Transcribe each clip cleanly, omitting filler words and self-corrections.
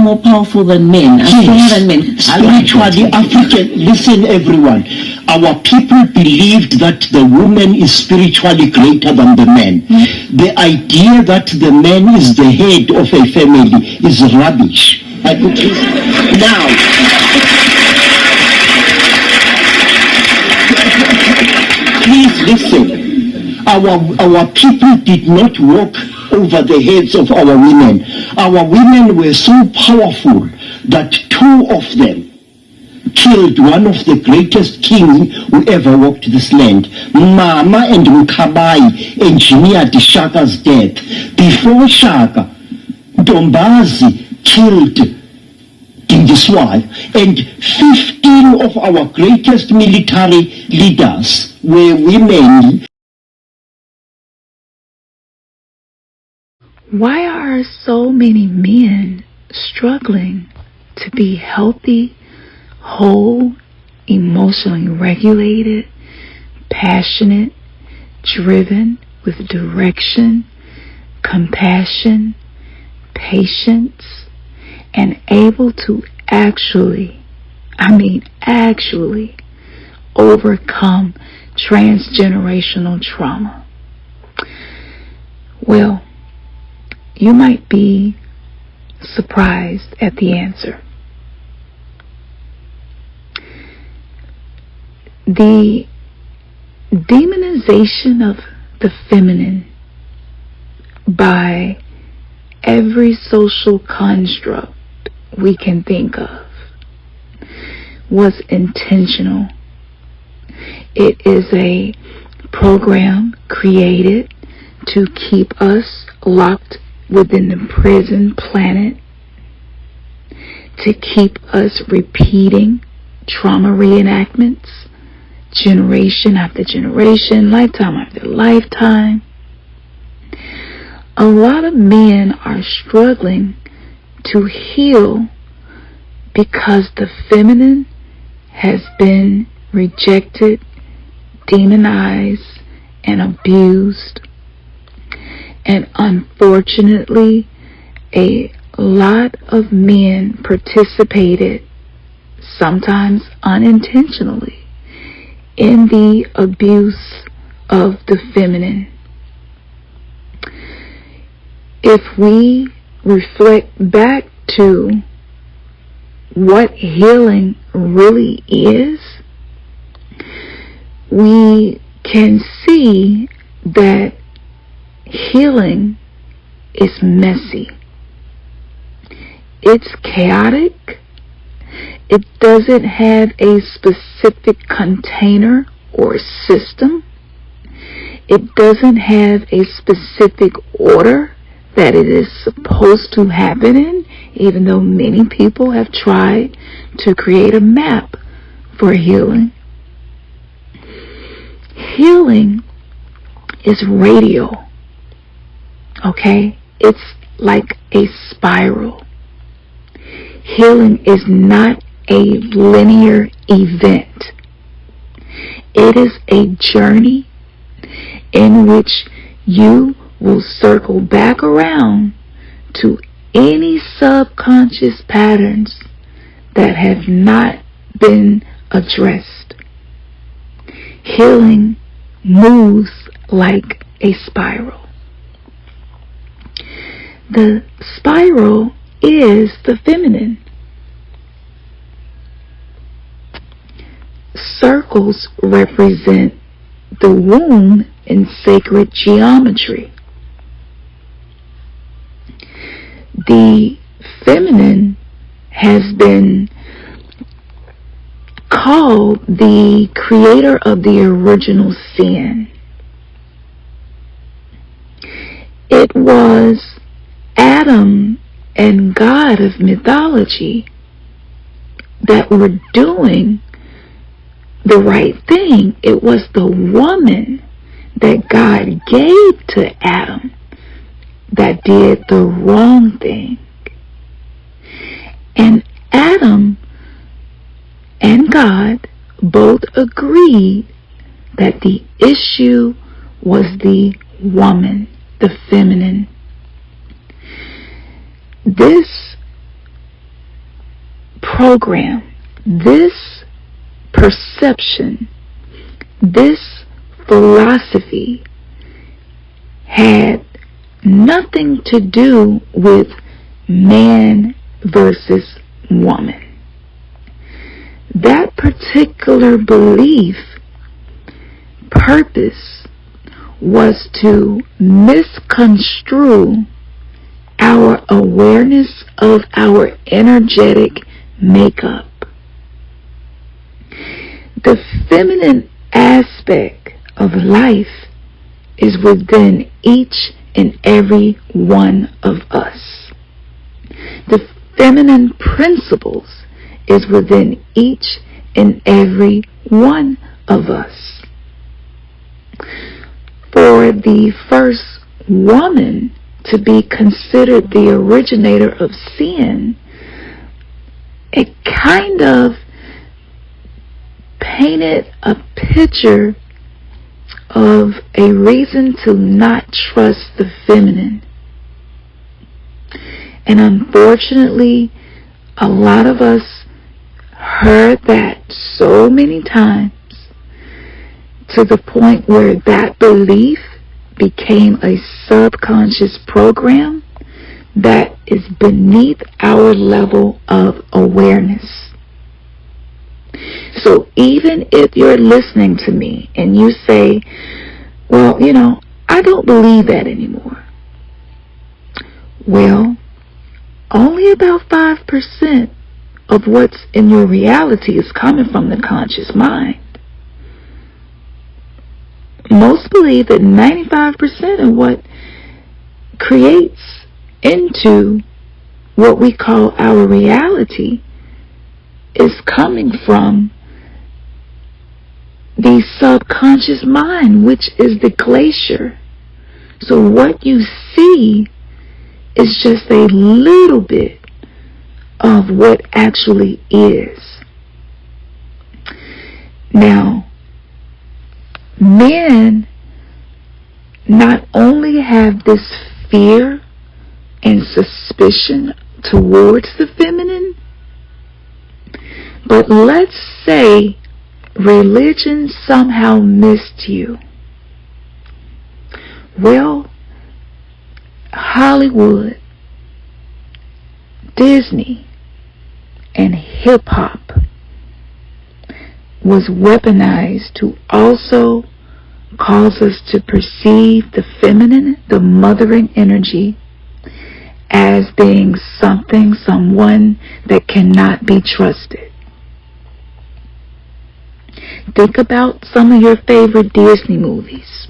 more powerful than men, and stronger than men. Spiritually, African, listen everyone. Our people believed that the woman is spiritually greater than the man. The idea that the man is the head of a family is rubbish. Now, please listen. Our people did not walk over the heads of our women. Our women were so powerful that 2 of them killed one of the greatest kings who ever walked this land. Mama and Mkabai engineered Shaka's death. Before Shaka, Dombazi killed Dingiswal, and 15 of our greatest military leaders were women. Why are so many men struggling to be healthy, whole, emotionally regulated, passionate, driven with direction, compassion, patience, and able to actually overcome transgenerational trauma? Well, you might be surprised at the answer. The demonization of the feminine by every social construct we can think of was intentional. It is a program created to keep us locked within the prison planet, to keep us repeating trauma reenactments generation after generation, lifetime after lifetime. A lot of men are struggling to heal because the feminine has been rejected, demonized, and abused. And unfortunately, a lot of men participated, sometimes unintentionally, in the abuse of the feminine. If we reflect back to what healing really is, we can see that healing is messy. It's chaotic. It doesn't have a specific container or system. It doesn't have a specific order that it is supposed to happen in, even though many people have tried to create a map for healing. Healing is radial. Okay? It's like a spiral. Healing is not a linear event. It is a journey in which you will circle back around to any subconscious patterns that have not been addressed. Healing moves like a spiral. The spiral is the feminine. Circles represent the womb in sacred geometry. The feminine has been called the creator of the original sin. It was Adam and God of mythology that were doing the right thing. It was the woman that God gave to Adam that did the wrong thing. And Adam and God both agreed that the issue was the woman, the feminine. This program, this perception, this philosophy had nothing to do with man versus woman. That particular belief purpose was to misconstrue our awareness of our energetic makeup. The feminine aspect of life is within each and every one of us. The feminine principles is within each and every one of us. For the first woman to be considered the originator of sin, it kind of painted a picture of a reason to not trust the feminine. And unfortunately, a lot of us heard that so many times to the point where that belief became a subconscious program that is beneath our level of awareness. So even if you're listening to me and you say, well, I don't believe that anymore. Well, only about 5% of what's in your reality is coming from the conscious mind. Most believe that 95% of what creates into what we call our reality is coming from the subconscious mind, which is the glacier. So what you see is just a little bit of what actually is. Now, men not only have this fear and suspicion towards the feminine, but let's say religion somehow missed you. Well, Hollywood, Disney, and hip-hop was weaponized to also cause us to perceive the feminine, the mothering energy, as being something, someone that cannot be trusted. Think about some of your favorite Disney movies.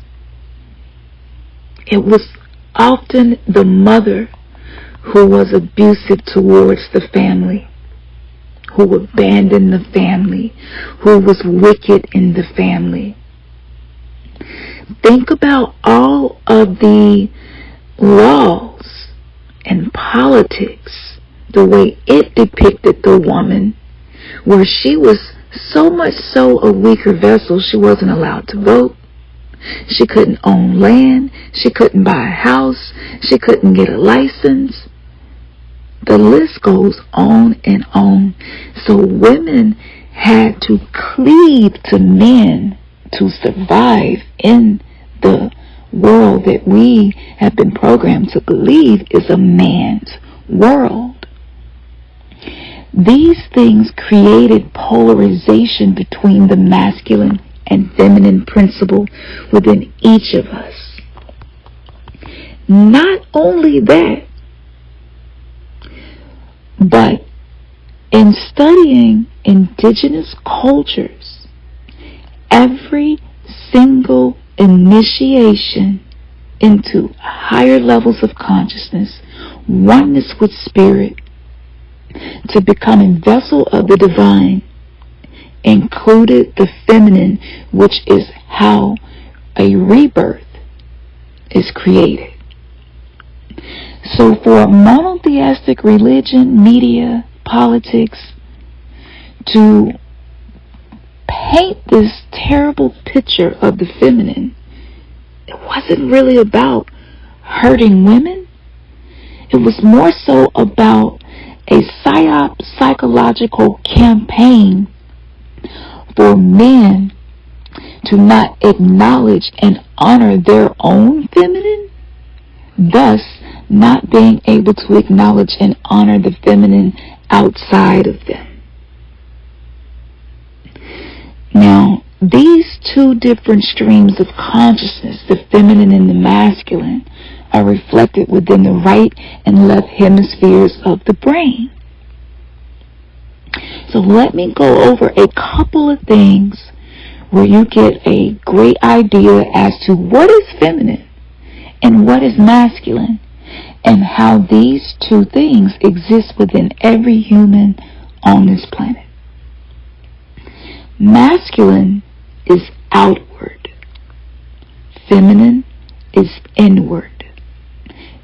It was often the mother who was abusive towards the family, who abandoned the family, who was wicked in the family. Think about all of the laws and politics, the way it depicted the woman, where she was so much so a weaker vessel, she wasn't allowed to vote. She couldn't own land. She couldn't buy a house. She couldn't get a license. The list goes on and on. So women had to cleave to men to survive in the world that we have been programmed to believe is a man's world. These things created polarization between the masculine and feminine principle within each of us. Not only that, but in studying indigenous cultures, every single initiation into higher levels of consciousness, oneness with spirit, to become a vessel of the divine, included the feminine, which is how a rebirth is created. So for monotheistic religion, media, politics, to paint this terrible picture of the feminine, it wasn't really about hurting women. It was more so about a psychological campaign for men to not acknowledge and honor their own feminine, thus not being able to acknowledge and honor the feminine outside of them. Now, these two different streams of consciousness, the feminine and the masculine, are reflected within the right and left hemispheres of the brain. So let me go over a couple of things where you get a great idea as to what is feminine and what is masculine, and how these two things exist within every human on this planet. Masculine is outward. Feminine is inward.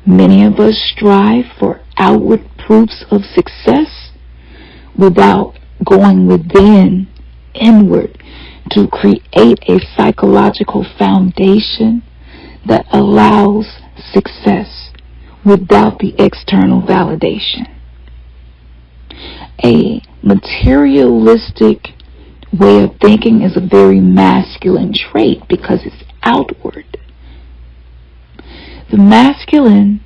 Many of us strive for outward proofs of success without going within, inward, to create a psychological foundation that allows success without the external validation. A materialistic way of thinking is a very masculine trait because it's outward. The masculine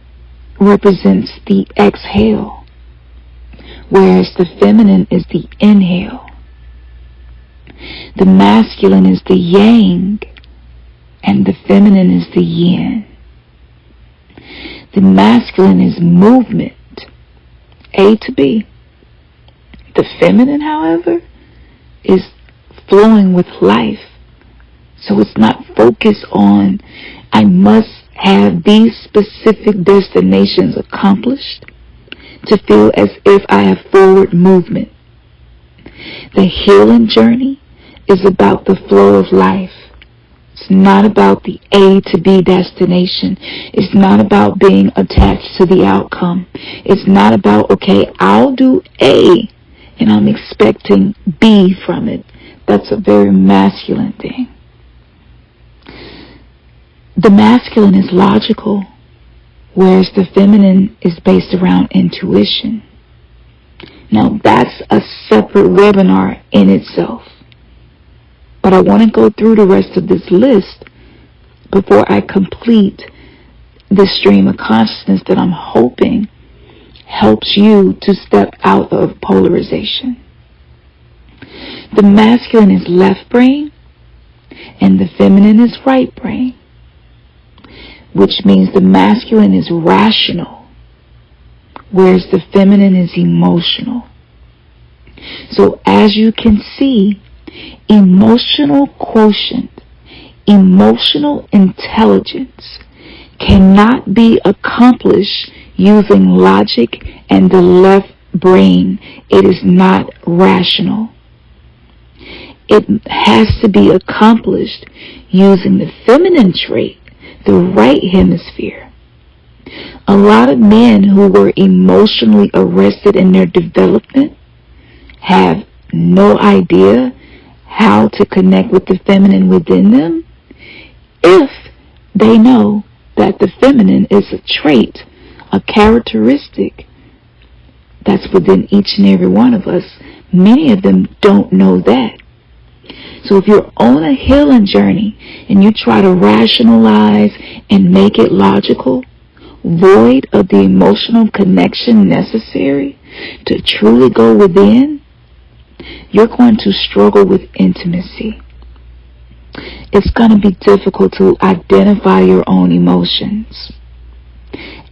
represents the exhale, whereas the feminine is the inhale. The masculine is the yang, and the feminine is the yin. The masculine is movement, A to B. The feminine, however, is flowing with life. So it's not focused on, I must have these specific destinations accomplished to feel as if I have forward movement. The healing journey is about the flow of life. It's not about the A to B destination. It's not about being attached to the outcome. It's not about, okay, I'll do A and I'm expecting B from it. That's a very masculine thing. The masculine is logical, whereas the feminine is based around intuition. Now, that's a separate webinar in itself. But I want to go through the rest of this list before I complete this stream of consciousness that I'm hoping helps you to step out of polarization. The masculine is left brain and the feminine is right brain, which means the masculine is rational, whereas the feminine is emotional. So as you can see, emotional quotient, emotional intelligence cannot be accomplished using logic and the left brain. It is not rational. It has to be accomplished using the feminine trait, the right hemisphere. A lot of men who were emotionally arrested in their development have no idea how to connect with the feminine within them if they know that the feminine is a trait, a characteristic that's within each and every one of us. Many of them don't know that. So if you're on a healing journey and you try to rationalize and make it logical, void of the emotional connection necessary to truly go within, you're going to struggle with intimacy. It's going to be difficult to identify your own emotions.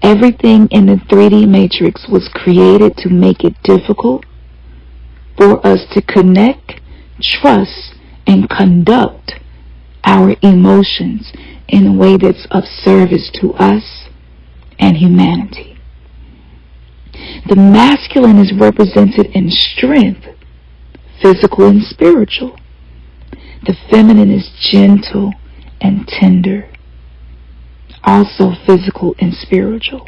Everything in the 3D matrix was created to make it difficult for us to connect, trust, and conduct our emotions in a way that's of service to us and humanity. The masculine is represented in strength, physical and spiritual. The feminine is gentle and tender, also physical and spiritual.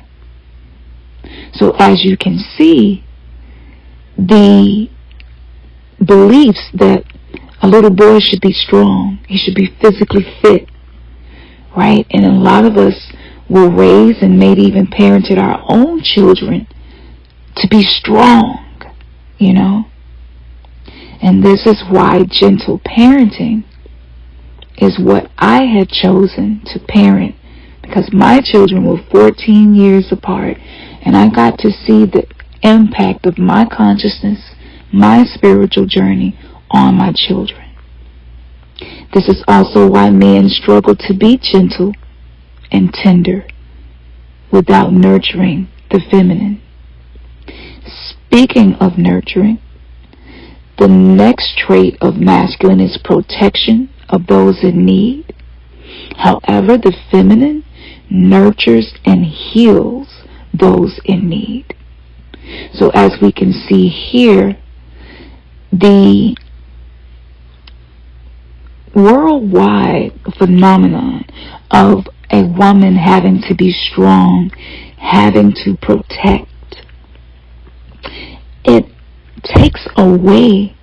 So as you can see, the beliefs that a little boy should be strong, he should be physically fit, right? And a lot of us will raise and maybe even parented our own children to be strong, you know. And this is why gentle parenting is what I had chosen to parent, because my children were 14 years apart, and I got to see the impact of my consciousness, my spiritual journey on my children. This is also why men struggle to be gentle and tender without nurturing the feminine. Speaking of nurturing, the next trait of masculine is protection of those in need. However, the feminine nurtures and heals those in need. So as we can see here, the worldwide phenomenon of a woman having to be strong, having to protect, it takes away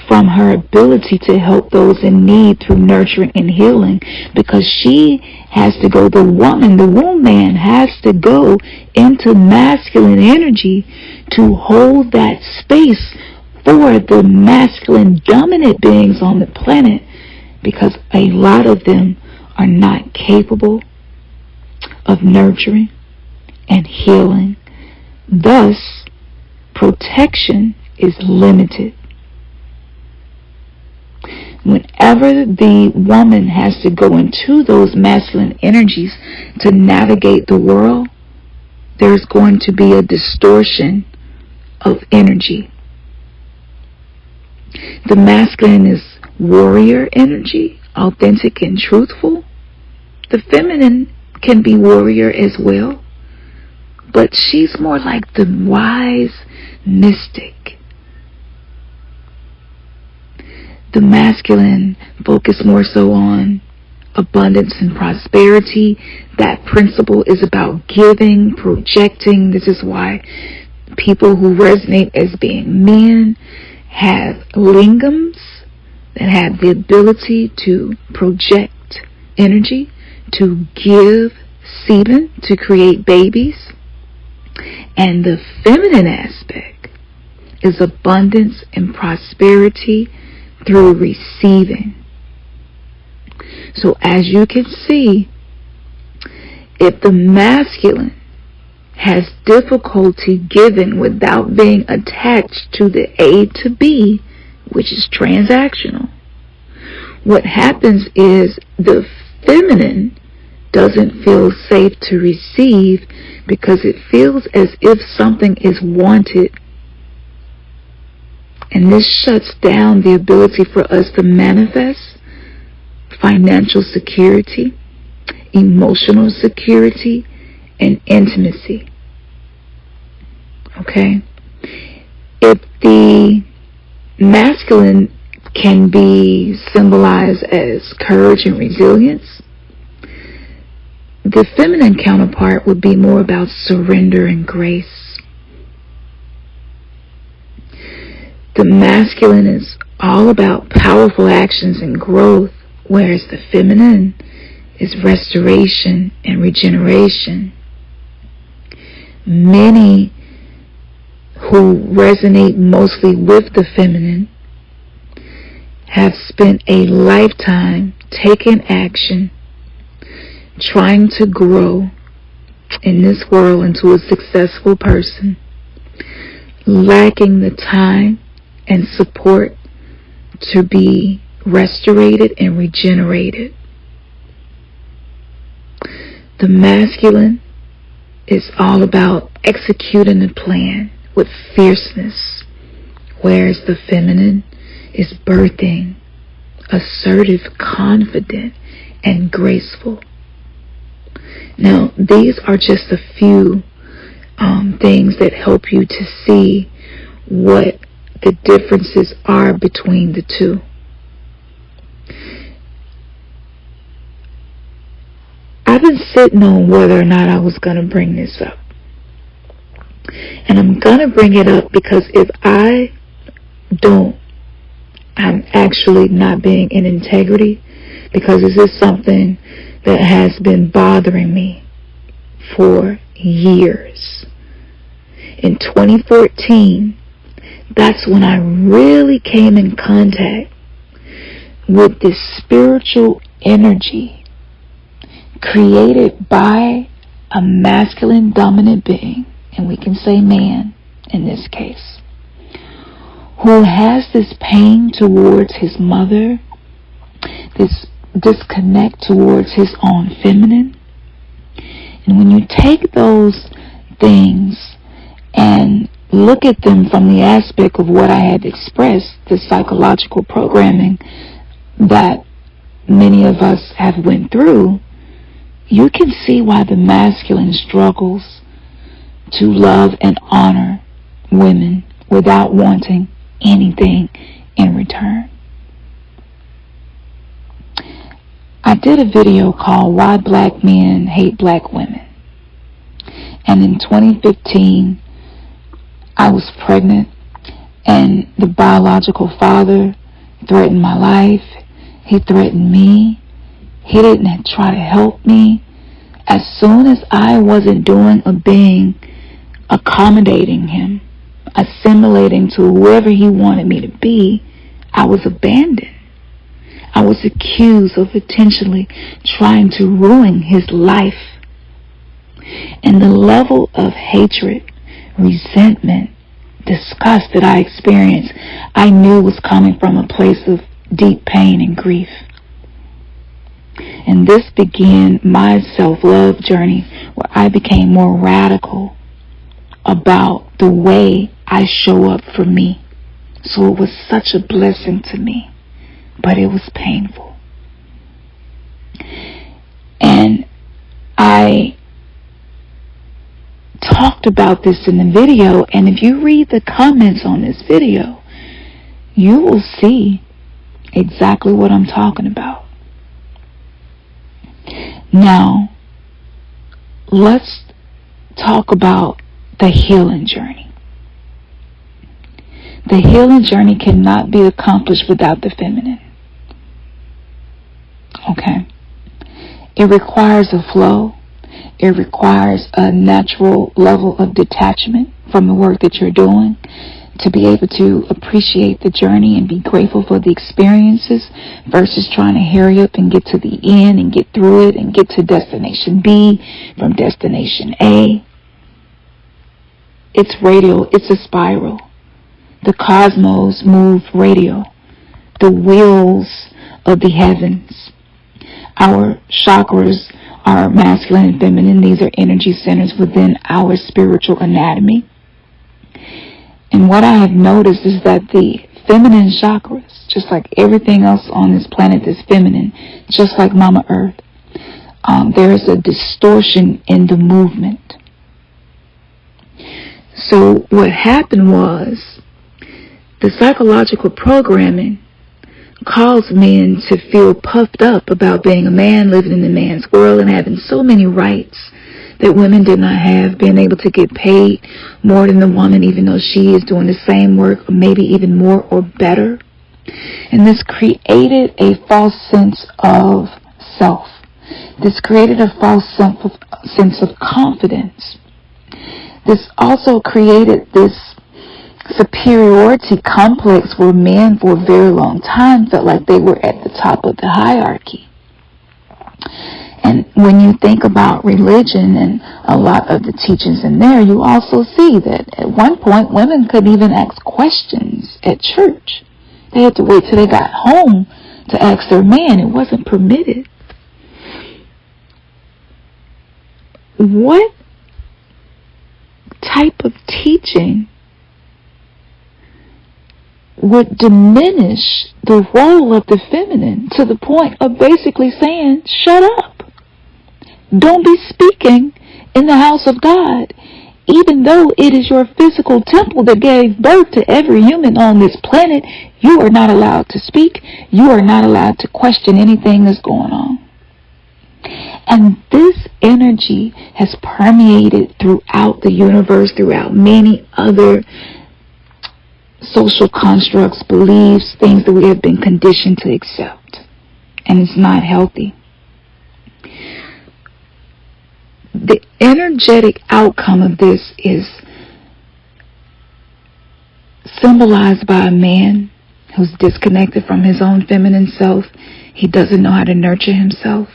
from her ability to help those in need through nurturing and healing, because she has to go, the womb man has to go into masculine energy to hold that space for the masculine dominant beings on the planet, because a lot of them are not capable of nurturing and healing. Thus, protection is limited. Whenever the woman has to go into those masculine energies to navigate the world, there's going to be a distortion of energy. The masculine is warrior energy, authentic and truthful. The feminine can be warrior as well, but she's more like the wise mystic. The masculine focus more so on abundance and prosperity. That principle is about giving, projecting. This is why people who resonate as being men have lingams that have the ability to project energy, to give semen, to create babies. And the feminine aspect is abundance and prosperity through receiving. So as you can see, if the masculine has difficulty giving without being attached to the A to B, which is transactional, what happens is the feminine doesn't feel safe to receive, because it feels as if something is wanted. And this shuts down the ability for us to manifest financial security, emotional security, and intimacy. Okay? If the masculine can be symbolized as courage and resilience, the feminine counterpart would be more about surrender and grace. The masculine is all about powerful actions and growth, whereas the feminine is restoration and regeneration. Many who resonate mostly with the feminine have spent a lifetime taking action, trying to grow in this world into a successful person, lacking the time and support to be restorated and regenerated. The masculine is all about executing the plan with fierceness, whereas the feminine is birthing, assertive, confident, and graceful. Now, these are just a few things that help you to see what the differences are between the two. I've been sitting on whether or not I was going to bring this up. And I'm going to bring it up because if I don't, I'm actually not being in integrity, because this is something that has been bothering me for years. in 2014, that's when I really came in contact with this spiritual energy created by a masculine dominant being, and we can say man in this case, who has this pain towards his mother, this disconnect towards his own feminine. And when you take those things and look at them from the aspect of what I had expressed, the psychological programming that many of us have went through, you can see why the masculine struggles to love and honor women without wanting anything in return. I did a video called Why Black Men Hate Black Women. And in 2015, I was pregnant, and the biological father threatened my life. He threatened me. He didn't try to help me. As soon as I wasn't doing or being accommodating him, assimilating to whoever he wanted me to be, I was abandoned. I was accused of intentionally trying to ruin his life. And the level of hatred, resentment, disgust that I experienced, I knew was coming from a place of deep pain and grief. And this began my self-love journey, where I became more radical about the way I show up for me. So it was such a blessing to me, but it was painful. And I talked about this in the video, and if you read the comments on this video, you will see exactly what I'm talking about. Now, let's talk about the healing journey. The healing journey cannot be accomplished without the feminine. Okay? It requires a flow. It requires a natural level of detachment from the work that you're doing to be able to appreciate the journey and be grateful for the experiences versus trying to hurry up and get to the end and get through it and get to destination B from destination A. It's radial. It's a spiral. The cosmos move radial. The wheels of the heavens. Our chakras are masculine and feminine. These are energy centers within our spiritual anatomy. And what I have noticed is that the feminine chakras, just like everything else on this planet that's feminine, just like Mama Earth, there is a distortion in the movement. So what happened was the psychological programming caused men to feel puffed up about being a man, living in a man's world, and having so many rights that women did not have, being able to get paid more than the woman, even though she is doing the same work, or maybe even more or better. And this created a false sense of self. This created a false sense of confidence. This also created this superiority complex where men for a very long time felt like they were at the top of the hierarchy. And when you think about religion and a lot of the teachings in there, you also see that at one point women couldn't even ask questions at church. They had to wait till they got home to ask their man. It wasn't permitted. What type of teaching would diminish the role of the feminine to the point of basically saying, shut up. Don't be speaking in the house of God. Even though it is your physical temple that gave birth to every human on this planet, you are not allowed to speak. You are not allowed to question anything that's going on. And this energy has permeated throughout the universe, throughout many other social constructs, beliefs, things that we have been conditioned to accept. And it's not healthy. The energetic outcome of this is symbolized by a man who's disconnected from his own feminine self. He doesn't know how to nurture himself.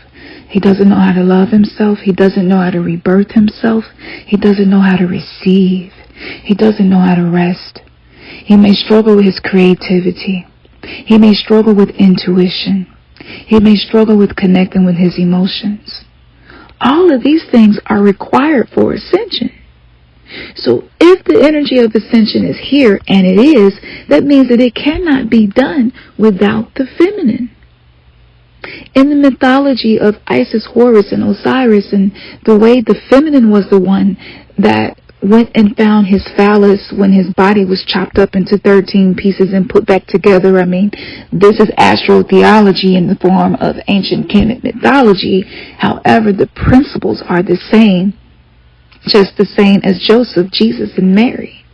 He doesn't know how to love himself. He doesn't know how to rebirth himself. He doesn't know how to receive. He doesn't know how to rest. He may struggle with his creativity. He may struggle with intuition. He may struggle with connecting with his emotions. All of these things are required for ascension. So if the energy of ascension is here, and it is, that means that it cannot be done without the feminine. In the mythology of Isis, Horus, and Osiris, and the way the feminine was the one that went and found his phallus when his body was chopped up into 13 pieces and put back together. I mean, this is astrotheology in the form of ancient Kemet mythology. However, the principles are the same, just the same as Joseph, Jesus, and Mary.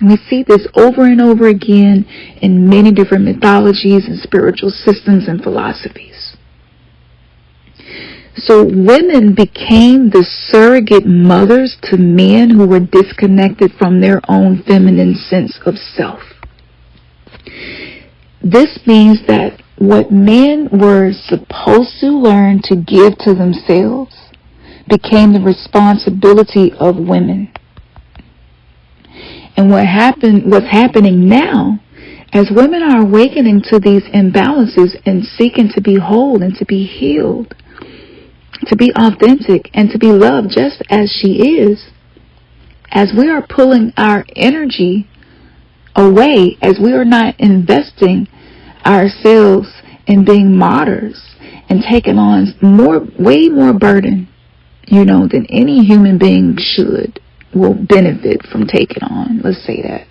We see this over and over again in many different mythologies and spiritual systems and philosophies. So women became the surrogate mothers to men who were disconnected from their own feminine sense of self. This means that what men were supposed to learn to give to themselves became the responsibility of women. And what's happening now, as women are awakening to these imbalances and seeking to be whole and to be healed, to be authentic and to be loved just as she is, as we are pulling our energy away, as we are not investing ourselves in being martyrs and taking on way more burden, than any human being will benefit from taking on, let's say that.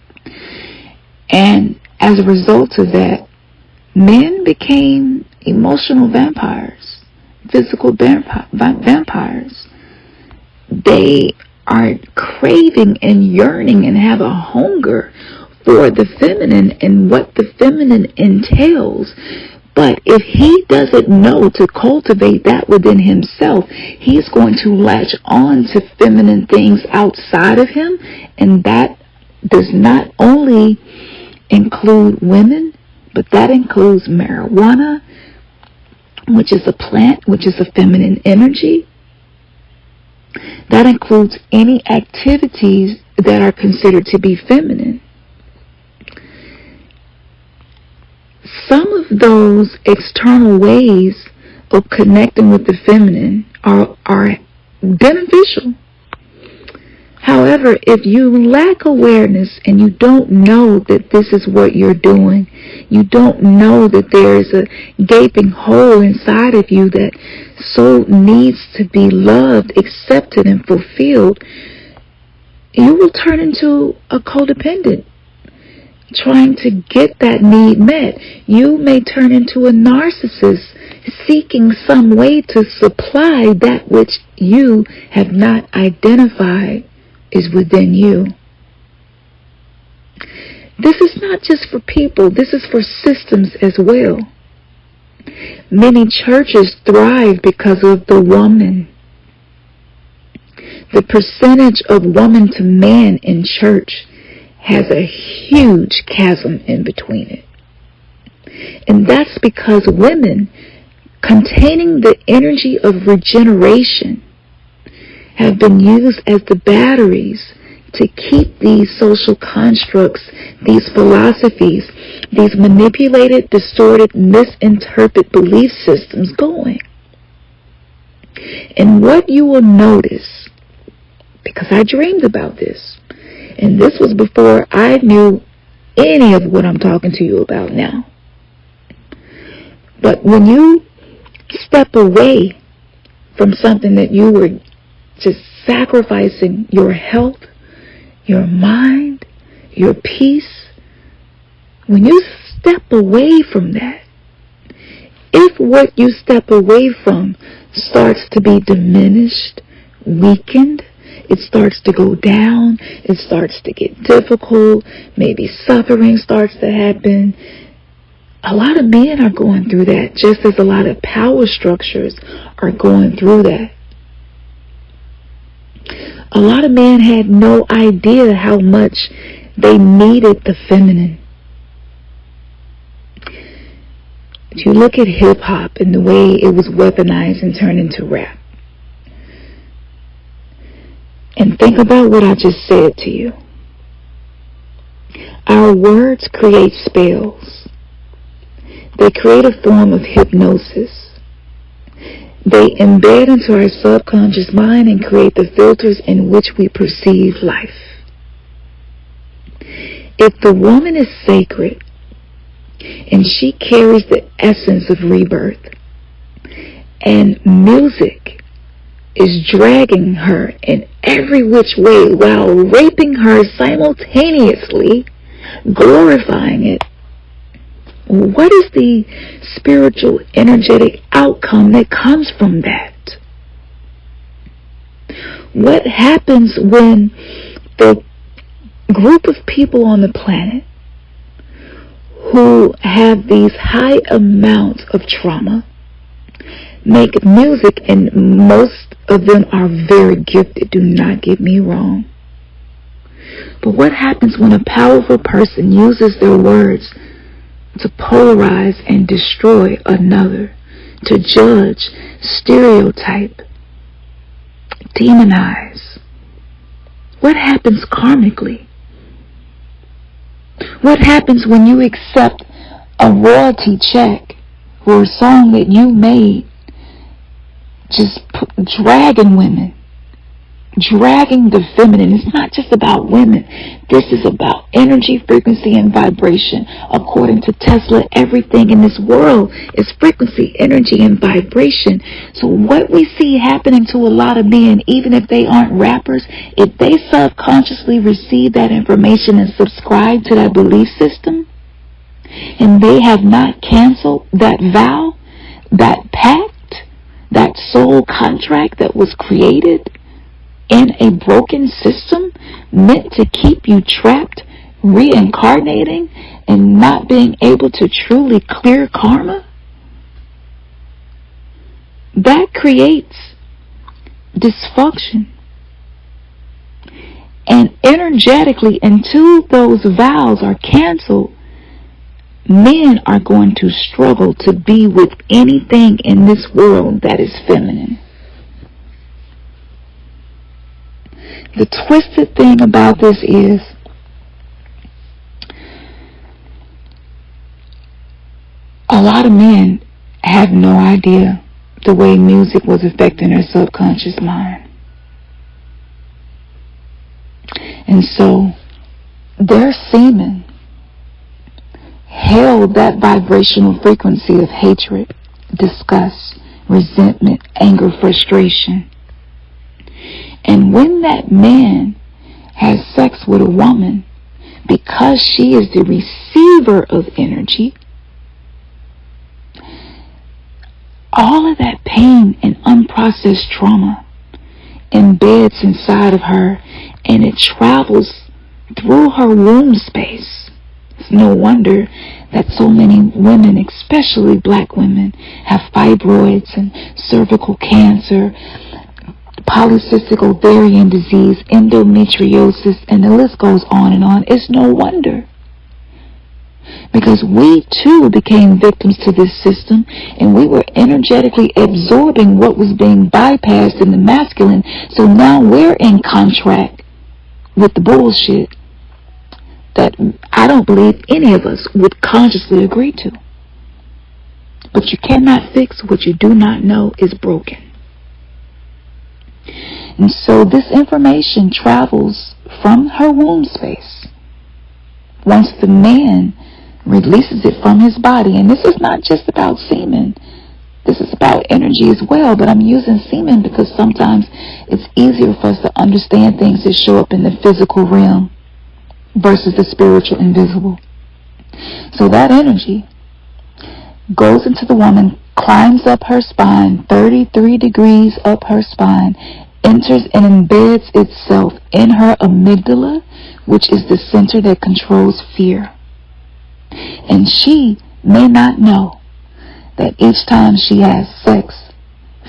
And as a result of that, men became emotional vampires, physical vampires. They are craving and yearning and have a hunger for the feminine and what the feminine entails. But if he doesn't know to cultivate that within himself, he's going to latch on to feminine things outside of him. And that does not only include women, but that includes marijuana, which is a plant, which is a feminine energy. That includes any activities that are considered to be feminine. Some of those external ways of connecting with the feminine are beneficial. However, if you lack awareness and you don't know that this is what you're doing, you don't know that there is a gaping hole inside of you that so needs to be loved, accepted, and fulfilled, you will turn into a codependent, trying to get that need met. You may turn into a narcissist, seeking some way to supply that which you have not identified is within you. This is not just for people, this is for systems as well. Many churches thrive because of the woman. The percentage of woman to man in church has a huge chasm in between it. And that's because women, containing the energy of regeneration, have been used as the batteries to keep these social constructs, these philosophies, these manipulated, distorted, misinterpreted belief systems going. And what you will notice, because I dreamed about this, and this was before I knew any of what I'm talking to you about now. But when you step away from something that you were just sacrificing your health, your mind, your peace, when you step away from that, if what you step away from starts to be diminished, weakened, it starts to go down, it starts to get difficult, maybe suffering starts to happen. A lot of men are going through that, just as a lot of power structures are going through that. A lot of men had no idea how much They needed the feminine. If you look at hip-hop and the way it was weaponized and turned into rap, and think about what I just said to you. Our words create spells. They create a form of hypnosis. They embed into our subconscious mind and create the filters in which we perceive life. If the woman is sacred and she carries the essence of rebirth, and music is dragging her in every which way while raping her simultaneously, glorifying it, what is the spiritual, energetic outcome that comes from that? What happens when the group of people on the planet who have these high amounts of trauma make music, and most of them are very gifted, do not get me wrong. But what happens when a powerful person uses their words to polarize and destroy another, to judge, stereotype, demonize? What happens karmically? What happens when you accept a royalty check for a song that you made, just dragging women, dragging the feminine? It's not just about women. This is about energy, frequency, and vibration. According to Tesla, everything in this world is frequency, energy, and vibration. So what we see happening to a lot of men, even if they aren't rappers, if they subconsciously receive that information and subscribe to that belief system, and they have not canceled that vow, that pact, that soul contract that was created in a broken system meant to keep you trapped, reincarnating, and not being able to truly clear karma, that creates dysfunction. And energetically, until those vows are canceled, men are going to struggle to be with anything in this world that is feminine. The twisted thing about this is a lot of men have no idea the way music was affecting their subconscious mind. And so their semen held that vibrational frequency of hatred, disgust, resentment, anger, frustration. And when that man has sex with a woman, because she is the receiver of energy, all of that pain and unprocessed trauma embeds inside of her, and it travels through her womb space. It's no wonder that so many women, especially black women, have fibroids and cervical cancer, polycystic ovarian disease, endometriosis, and the list goes on and on. It's no wonder. Because we too became victims to this system, and we were energetically absorbing what was being bypassed in the masculine. So now we're in contract with the bullshit that I don't believe any of us would consciously agree to. But you cannot fix what you do not know is broken. And so this information travels from her womb space. Once the man releases it from his body, and this is not just about semen, this is about energy as well, but I'm using semen because sometimes it's easier for us to understand things that show up in the physical realm versus the spiritual invisible. So that energy goes into the woman, climbs up her spine, 33 degrees up her spine, enters and embeds itself in her amygdala, which is the center that controls fear. And she may not know that each time she has sex,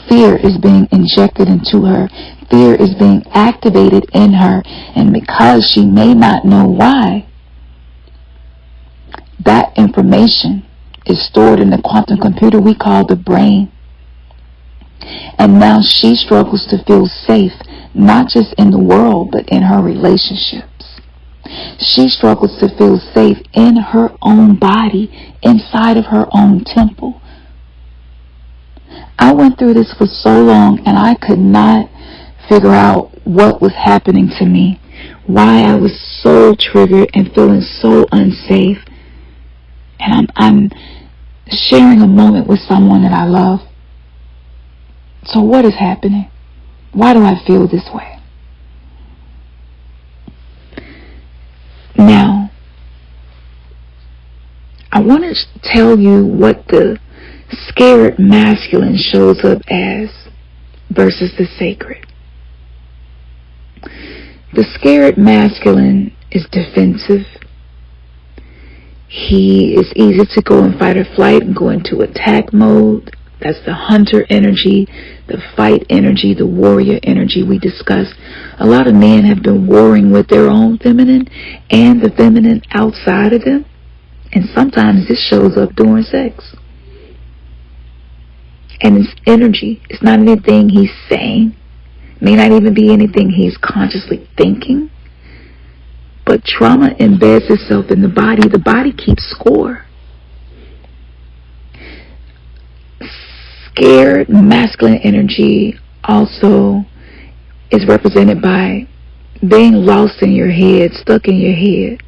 fear is being injected into her, fear is being activated in her, and because she may not know why, that information is stored in the quantum computer we call the brain. And now she struggles to feel safe, not just in the world, but in her relationships. She struggles to feel safe in her own body, inside of her own temple. I went through this for so long, and I could not figure out what was happening to me, why I was so triggered and feeling so unsafe. And I'm sharing a moment with someone that I love. So what is happening? Why do I feel this way? Now, I want to tell you what the scared masculine shows up as versus the sacred. The scared masculine is defensive. He is easy to go in fight or flight and go into attack mode. That's the hunter energy, the fight energy, the warrior energy we discussed. A lot of men have been warring with their own feminine and the feminine outside of them. And sometimes this shows up during sex. And it's energy. It's not anything he's saying. It may not even be anything he's consciously thinking. But trauma embeds itself in the body. The body keeps score. Scared masculine energy also is represented by being lost in your head, stuck in your head,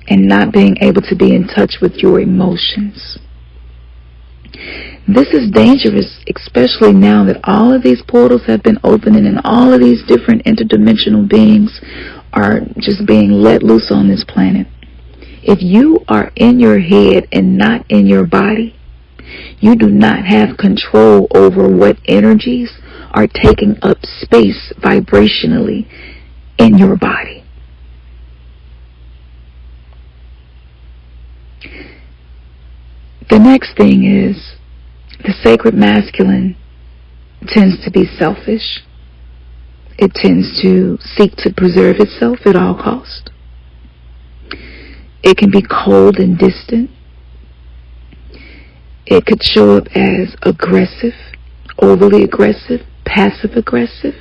and not being able to be in touch with your emotions. This is dangerous, especially now that all of these portals have been opening and all of these different interdimensional beings are just being let loose on this planet. If you are in your head and not in your body, you do not have control over what energies are taking up space vibrationally in your body. The next thing is the sacred masculine tends to be selfish. It tends to seek to preserve itself at all costs. It can be cold and distant. It could show up as aggressive, overly aggressive, passive aggressive.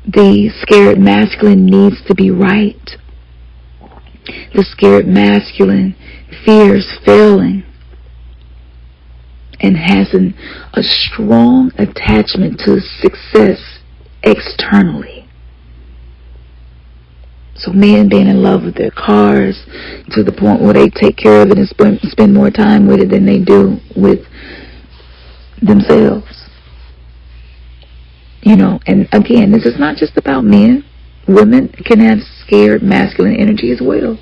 The scared masculine needs to be right. The scared masculine fears failing and has a strong attachment to success externally. So men being in love with their cars to the point where they take care of it and spend more time with it than they do with themselves. You know, and again, this is not just about men. Women can have scared masculine energy as well.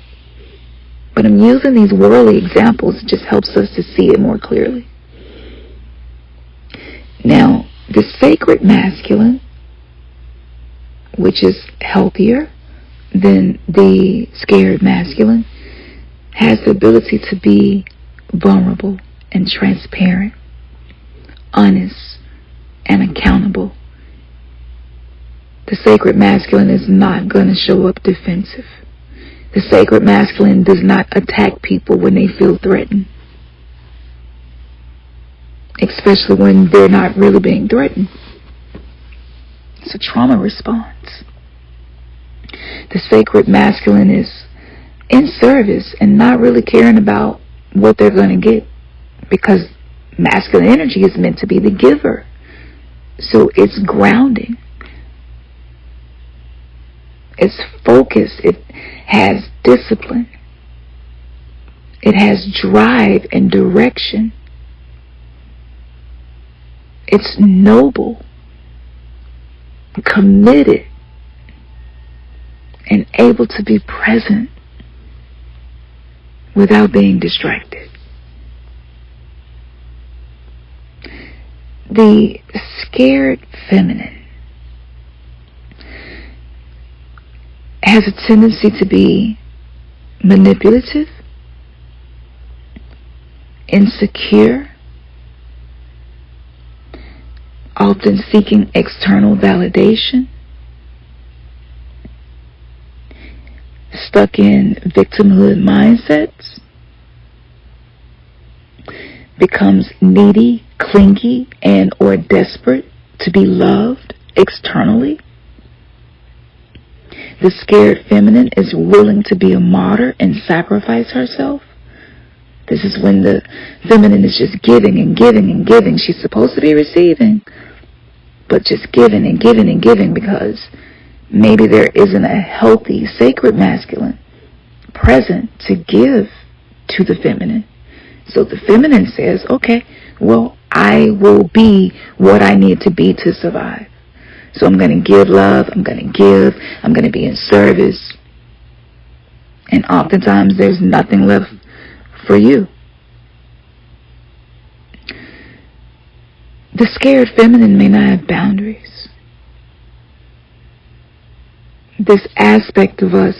But I'm using these worldly examples. It just helps us to see it more clearly. Now, the sacred masculine, which is healthier than the scared masculine, has the ability to be vulnerable and transparent, honest and accountable. The sacred masculine is not going to show up defensive. The sacred masculine does not attack people when they feel threatened, especially when they're not really being threatened. It's a trauma response. The sacred masculine is in service and not really caring about what they're going to get, because masculine energy is meant to be the giver. So it's grounding. It's focused. It has discipline. It has drive and direction. It's noble, committed, and able to be present without being distracted. The scared feminine has a tendency to be manipulative, insecure, often seeking external validation, stuck in victimhood mindsets, becomes needy, clingy, and or desperate to be loved externally. The scared feminine is willing to be a martyr and sacrifice herself. This is when the feminine is just giving and giving and giving. She's supposed to be receiving, but just giving and giving and giving because maybe there isn't a healthy, sacred masculine present to give to the feminine. So the feminine says, okay, well, I will be what I need to be to survive. So I'm going to give love, I'm going to be in service. And oftentimes there's nothing left for you. The scared feminine may not have boundaries. This aspect of us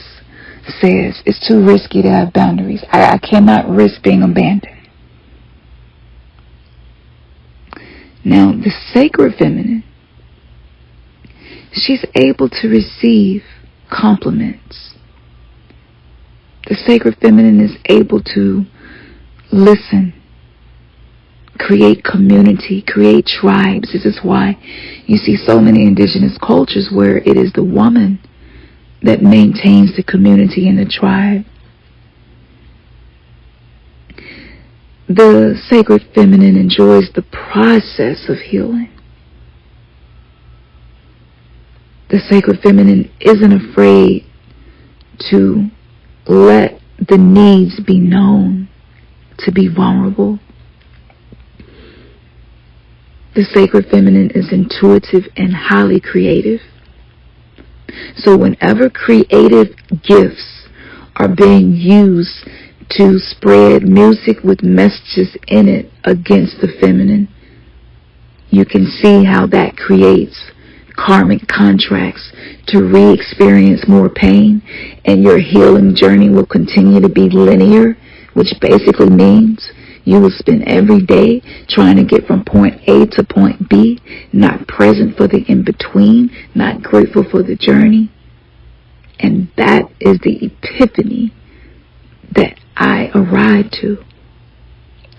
says it's too risky to have boundaries. I cannot risk being abandoned. Now, the sacred feminine, she's able to receive compliments. The sacred feminine is able to listen, create community, create tribes. This is why you see so many indigenous cultures where it is the woman that maintains the community and the tribe. The sacred feminine enjoys the process of healing. The sacred feminine isn't afraid to let the needs be known, to be vulnerable. The sacred feminine is intuitive and highly creative. So whenever creative gifts are being used to spread music with messages in it against the feminine, you can see how that creates karmic contracts to re-experience more pain, and your healing journey will continue to be linear, which basically means you will spend every day trying to get from point A to point B, not present for the in-between, not grateful for the journey. And that is the epiphany that I arrived to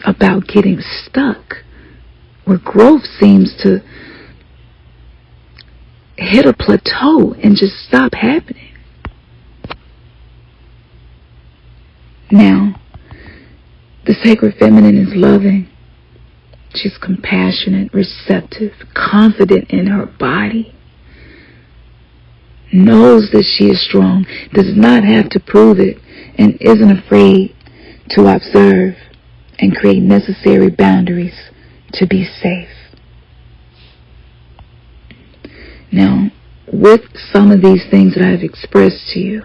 about getting stuck, where growth seems to hit a plateau and just stop happening. Now, the sacred feminine is loving. She's compassionate, receptive, confident in her body, knows that she is strong, does not have to prove it, and isn't afraid to observe and create necessary boundaries to be safe. Now, with some of these things that I've expressed to you,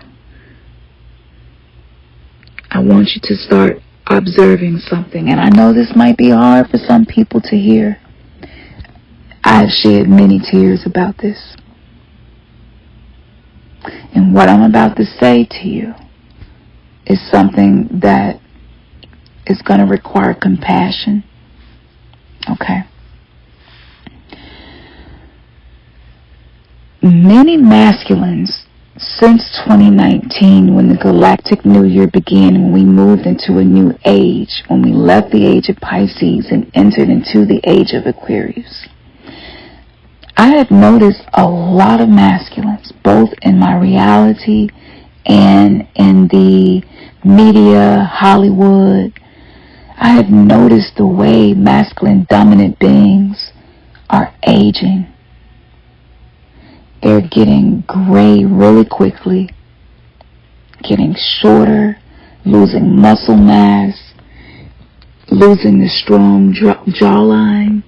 I want you to start observing something. And I know this might be hard for some people to hear. I've shed many tears about this. And what I'm about to say to you is something that is going to require compassion. Okay. Many masculines since 2019, when the galactic new year began, when we moved into a new age, when we left the age of Pisces and entered into the age of Aquarius, I have noticed a lot of masculines, both in my reality and in the media, Hollywood. I have noticed the way masculine dominant beings are aging. They're getting gray really quickly, getting shorter, losing muscle mass, losing the strong jawline,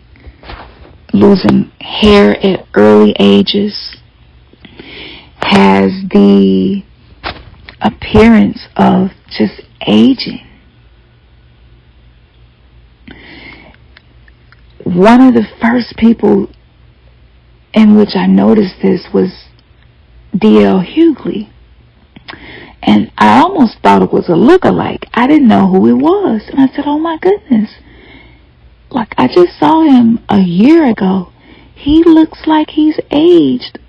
losing hair at early ages, has the appearance of just aging. One of the first people in which I noticed this was D.L. Hughley. And I almost thought it was a lookalike. I didn't know who he was. And I said, oh my goodness. Like, I just saw him a year ago. he looks like he's aged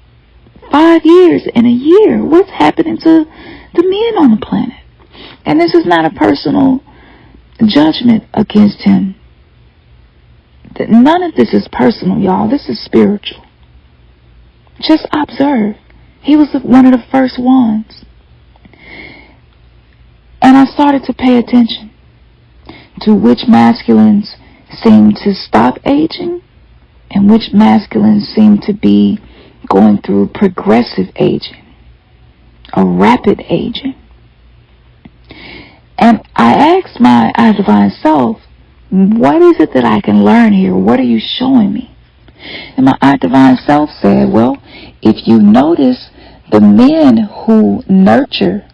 5 years in a year. What's happening to the men on the planet? And this is not a personal judgment against him. None of this is personal, y'all. This is spiritual. Just observe. He was one of the first ones. And I started to pay attention to which masculines seemed to stop aging and which masculines seemed to be going through progressive aging, a rapid aging. And I asked my divine self, what is it that I can learn here? What are you showing me? And my divine self said, well, if you notice the men who nurture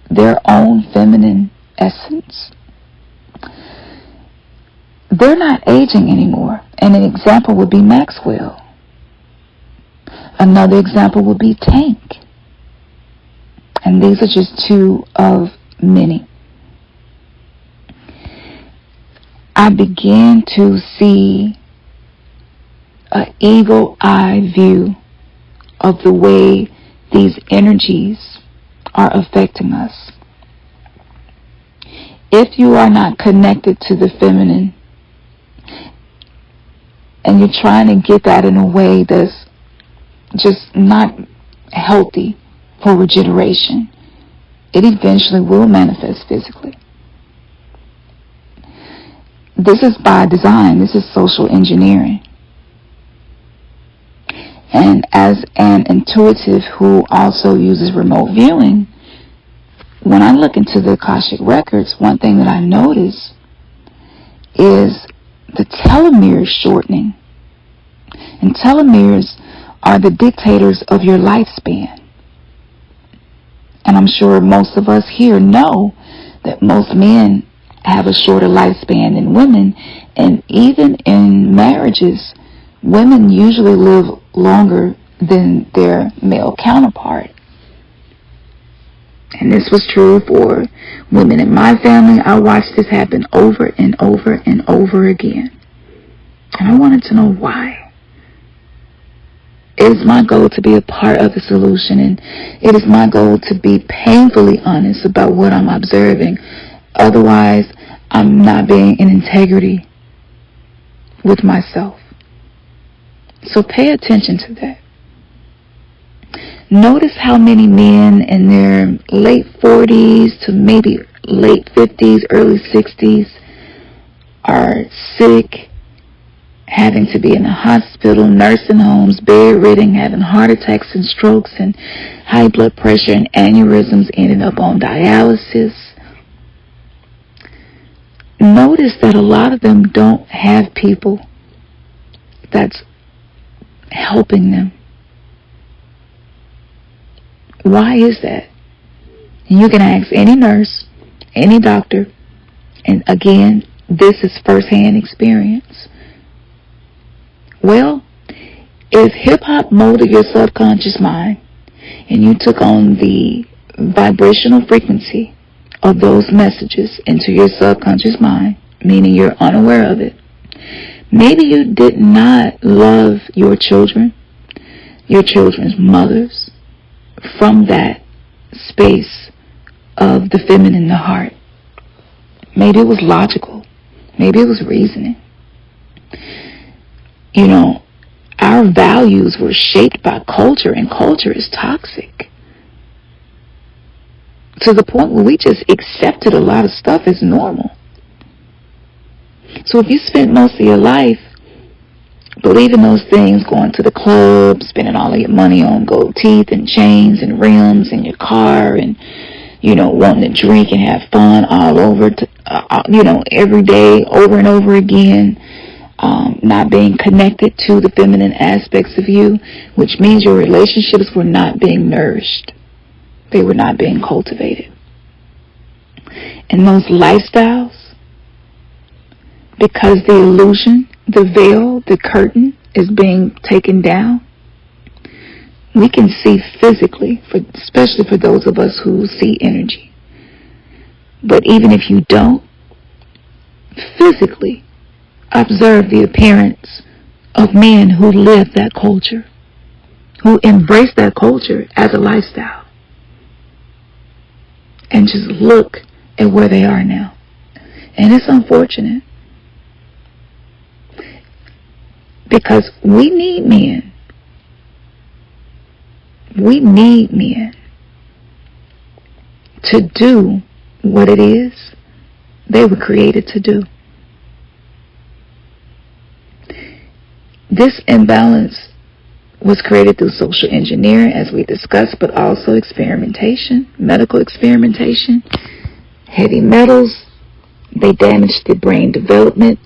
their own feminine essence, they're not aging anymore. And an example would be Maxwell. Another example would be Tank. And these are just two of many. I began to see an eagle eye view of the way these energies are affecting us. If you are not connected to the feminine and you're trying to get that in a way that's just not healthy for regeneration, it eventually will manifest physically. This is by design. This is social engineering. And as an intuitive who also uses remote viewing, when I look into the Akashic records, one thing that I notice is the telomeres shortening. And telomeres are the dictators of your lifespan. And I'm sure most of us here know that most men have a shorter lifespan than women. And even in marriages, women usually live longer than their male counterpart. And this was true for women in my family. I watched this happen over and over and over again. And I wanted to know why. It is my goal to be a part of the solution, and it is my goal to be painfully honest about what I'm observing. Otherwise, I'm not being in integrity with myself. So pay attention to that. Notice how many men in their late 40s to maybe late 50s, early 60s are sick, having to be in the hospital, nursing homes, bedridden, having heart attacks and strokes and high blood pressure and aneurysms, ending up on dialysis. Notice that a lot of them don't have people that's helping them. Why is that? And you can ask any nurse, any doctor, and again, this is firsthand experience. Well, if hip-hop molded your subconscious mind and you took on the vibrational frequency of those messages into your subconscious mind, meaning you're unaware of it, maybe you did not love your children, your children's mothers, from that space of the feminine, the heart. Maybe it was logical. Maybe it was reasoning. You know, our values were shaped by culture, and culture is toxic. To the point where we just accepted a lot of stuff as normal. So if you spent most of your life believing those things, going to the club, spending all of your money on gold teeth and chains and rims and your car, and, you know, wanting to drink and have fun all over, every day, over and over again, not being connected to the feminine aspects of you, which means your relationships were not being nourished. They were not being cultivated. And those lifestyles, because the illusion, the veil, the curtain is being taken down, we can see physically, especially for those of us who see energy. But even if you don't, physically observe the appearance of men who lived that culture, who embraced that culture as a lifestyle. And just look at where they are now. And it's unfortunate. Because we need men. We need men to do what it is they were created to do. This imbalance was created through social engineering, as we discussed, but also experimentation, medical experimentation. Heavy metals, they damage the brain development.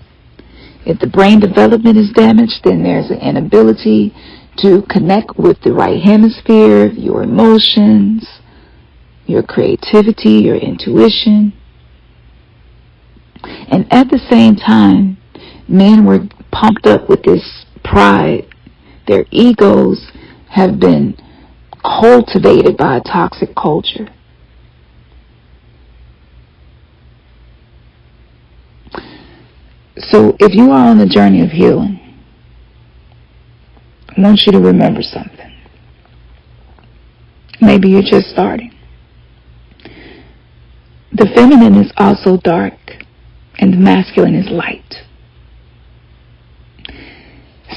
If the brain development is damaged, then there's an inability to connect with the right hemisphere, your emotions, your creativity, your intuition. And at the same time, men were pumped up with this pride. Their egos have been cultivated by a toxic culture. So if you are on the journey of healing, I want you to remember something. Maybe you're just starting. The feminine is also dark, and the masculine is light.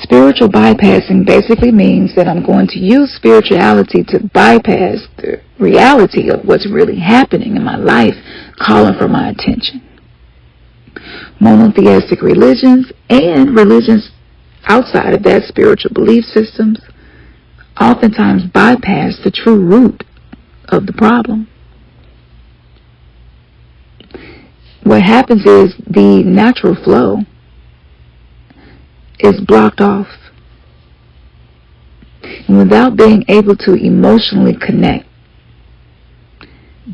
Spiritual bypassing basically means that I'm going to use spirituality to bypass the reality of what's really happening in my life, calling for my attention. Monotheistic religions and religions outside of that, spiritual belief systems, oftentimes bypass the true root of the problem. What happens is the natural flow is blocked off. And without being able to emotionally connect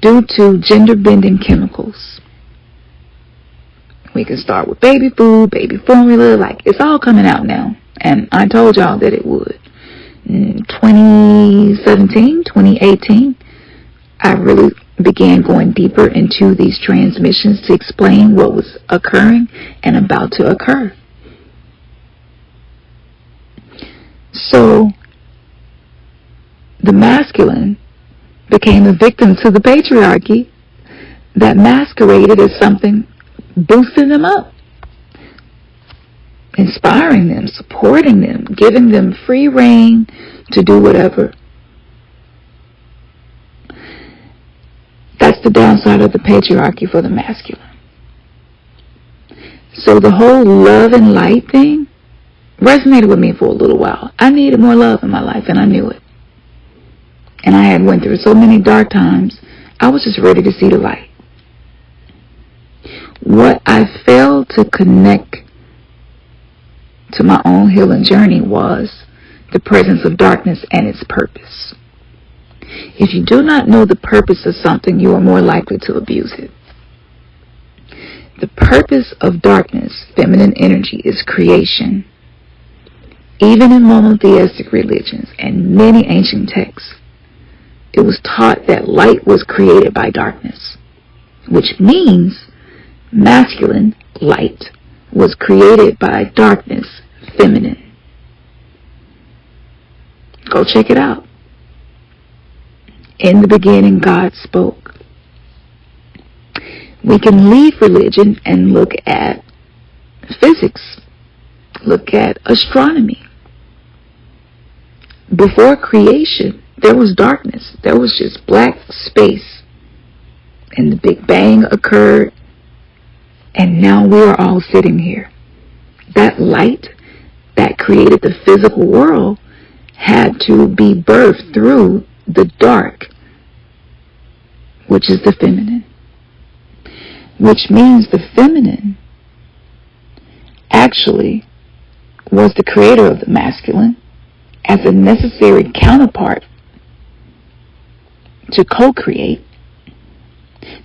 due to gender-bending chemicals. We can start with baby food, baby formula, like it's all coming out now. And I told y'all that it would. In 2017, 2018, I really began going deeper into these transmissions to explain what was occurring and about to occur. So, the masculine became a victim to the patriarchy that masqueraded as something boosting them up, inspiring them, supporting them, giving them free rein to do whatever. That's the downside of the patriarchy for the masculine. So the whole love and light thing resonated with me for a little while. I needed more love in my life, and I knew it. And I had went through so many dark times, I was just ready to see the light. What I failed to connect to my own healing journey was the presence of darkness and its purpose. If you do not know the purpose of something, you are more likely to abuse it. The purpose of darkness, feminine energy, is creation. Even in monotheistic religions and many ancient texts, it was taught that light was created by darkness, which means masculine, light, was created by darkness, feminine. Go check it out. In the beginning, God spoke. We can leave religion and look at physics, look at astronomy. Before creation, there was darkness. There was just black space. And the Big Bang occurred. And now we are all sitting here. That light that created the physical world had to be birthed through the dark, which is the feminine. Which means the feminine actually was the creator of the masculine as a necessary counterpart to co-create.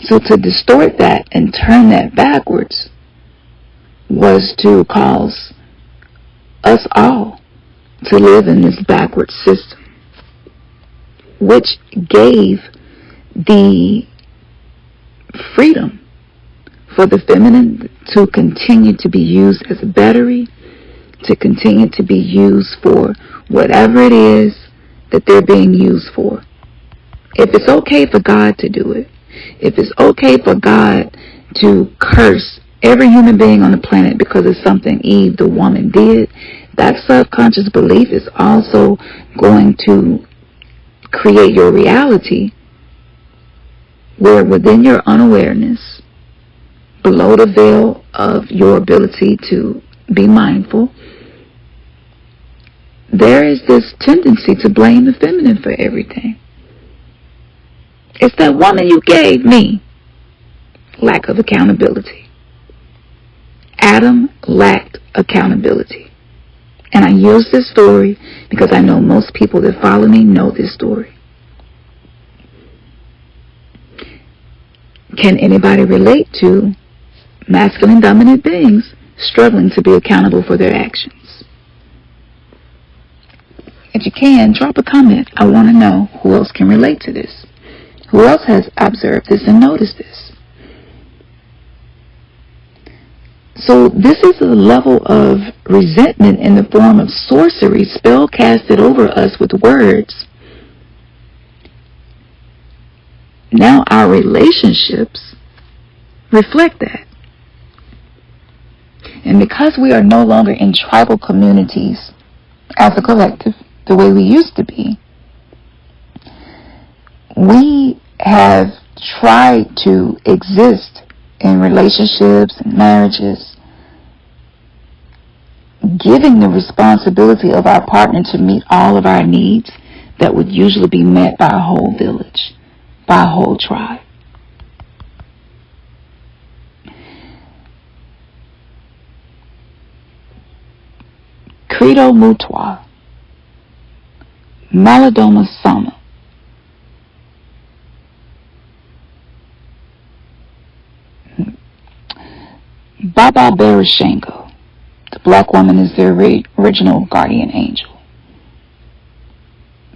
So to distort that and turn that backwards was to cause us all to live in this backward system, which gave the freedom for the feminine to continue to be used as a battery to continue to be used for whatever it is that they're being used for. If it's okay for God to do it, if it's okay for God to curse every human being on the planet because of something Eve, the woman, did, that subconscious belief is also going to create your reality, where within your unawareness, below the veil of your ability to be mindful, there is this tendency to blame the feminine for everything. It's that woman you gave me. Lack of accountability. Adam lacked accountability. And I use this story because I know most people that follow me know this story. Can anybody relate to masculine dominant beings struggling to be accountable for their actions? If you can, drop a comment. I want to know who else can relate to this. Who else has observed this and noticed this? So this is a level of resentment in the form of sorcery, spell casted over us with words. Now our relationships reflect that. And because we are no longer in tribal communities as a collective, the way we used to be, we have tried to exist in relationships and marriages, giving the responsibility of our partner to meet all of our needs that would usually be met by a whole village, by a whole tribe. Credo mutua, malodoma sama. Baba Barashenko, the black woman, is their original guardian angel.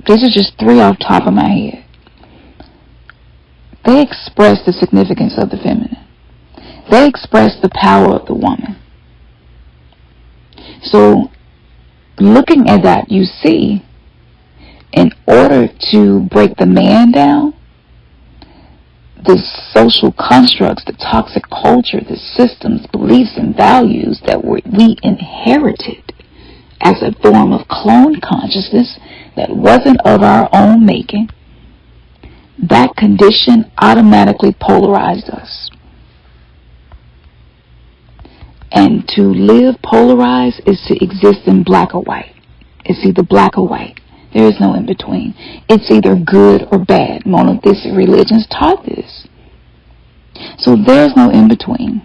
These are just three off the top of my head. They express the significance of the feminine. They express the power of the woman. So, looking at that, you see, in order to break the man down, the social constructs, the toxic culture, the systems, beliefs, and values that we inherited as a form of clone consciousness that wasn't of our own making, that condition automatically polarized us. And to live polarized is to exist in black or white. It's either black or white. There is no in between. It's either good or bad. Monotheistic religions taught this. So there's no in between.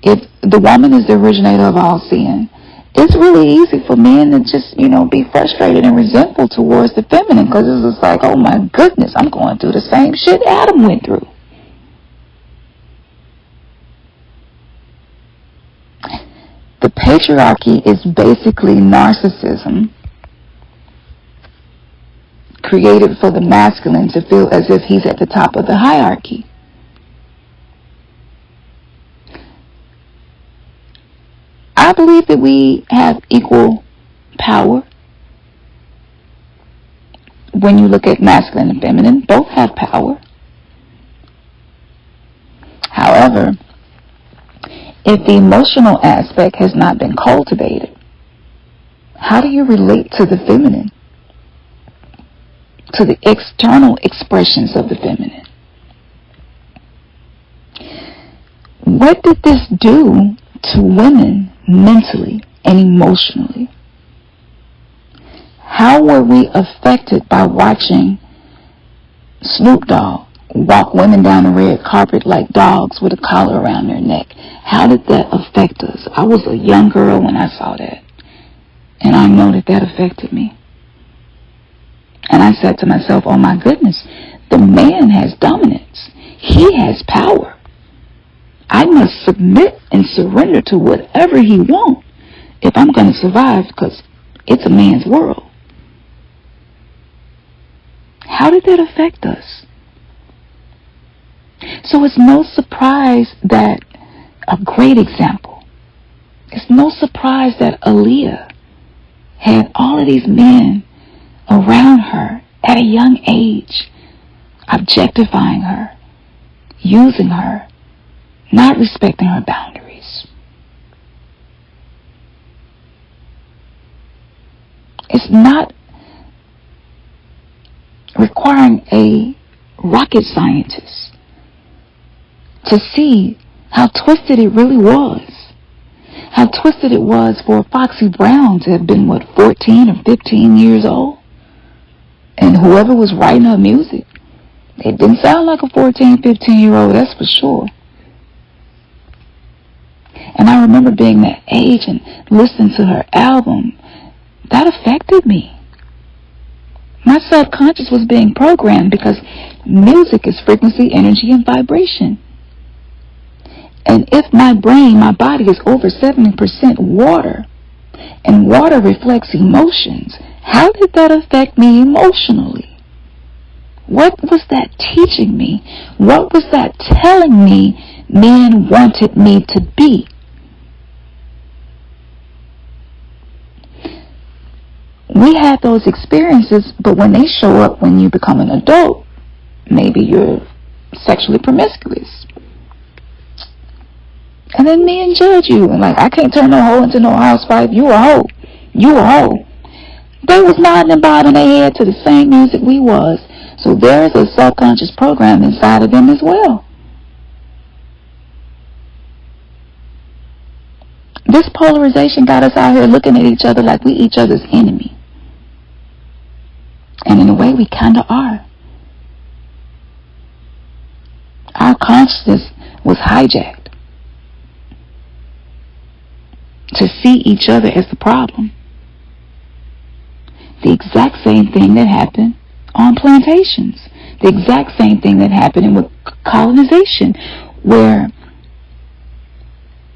If the woman is the originator of all sin, it's really easy for men to just, be frustrated and resentful towards the feminine, because it's just like, oh my goodness, I'm going through the same shit Adam went through. The patriarchy is basically narcissism created for the masculine to feel as if he's at the top of the hierarchy. I believe that we have equal power. When you look at masculine and feminine, both have power. However, if the emotional aspect has not been cultivated, how do you relate to the feminine? To the external expressions of the feminine? What did this do to women mentally and emotionally? How were we affected by watching Snoop Dogg walk women down the red carpet like dogs with a collar around their neck? How did that affect us? I was a young girl when I saw that, and I know that affected me. And I said to myself, oh my goodness, the man has dominance. He has power. I must submit and surrender to whatever he wants if I'm going to survive, because it's a man's world. How did that affect us? So it's no surprise that a great example It's no surprise that Aaliyah had all of these men around her at a young age, objectifying her, using her, not respecting her boundaries. It's not requiring a rocket scientist to see how twisted it really was. How twisted it was for Foxy Brown to have been, 14 or 15 years old? And whoever was writing her music, it didn't sound like a 14, 15-year-old, that's for sure. And I remember being that age and listening to her album. That affected me. My subconscious was being programmed because music is frequency, energy, and vibration. And if my brain, my body is over 70% water, and water reflects emotions, how did that affect me emotionally? What was that teaching me? What was that telling me men wanted me to be? We have those experiences, but when they show up when you become an adult, maybe you're sexually promiscuous. And then men judge you, and I can't turn no hoe into no housewife. You a hoe. You a hoe. They was nodding and bobbing their head to the same music we was. So there's a subconscious program inside of them as well. This polarization got us out here looking at each other like we each other's enemy. And in a way, we kind of are. Our consciousness was hijacked to see each other as the problem. The exact same thing that happened on plantations. The exact same thing that happened with colonization, where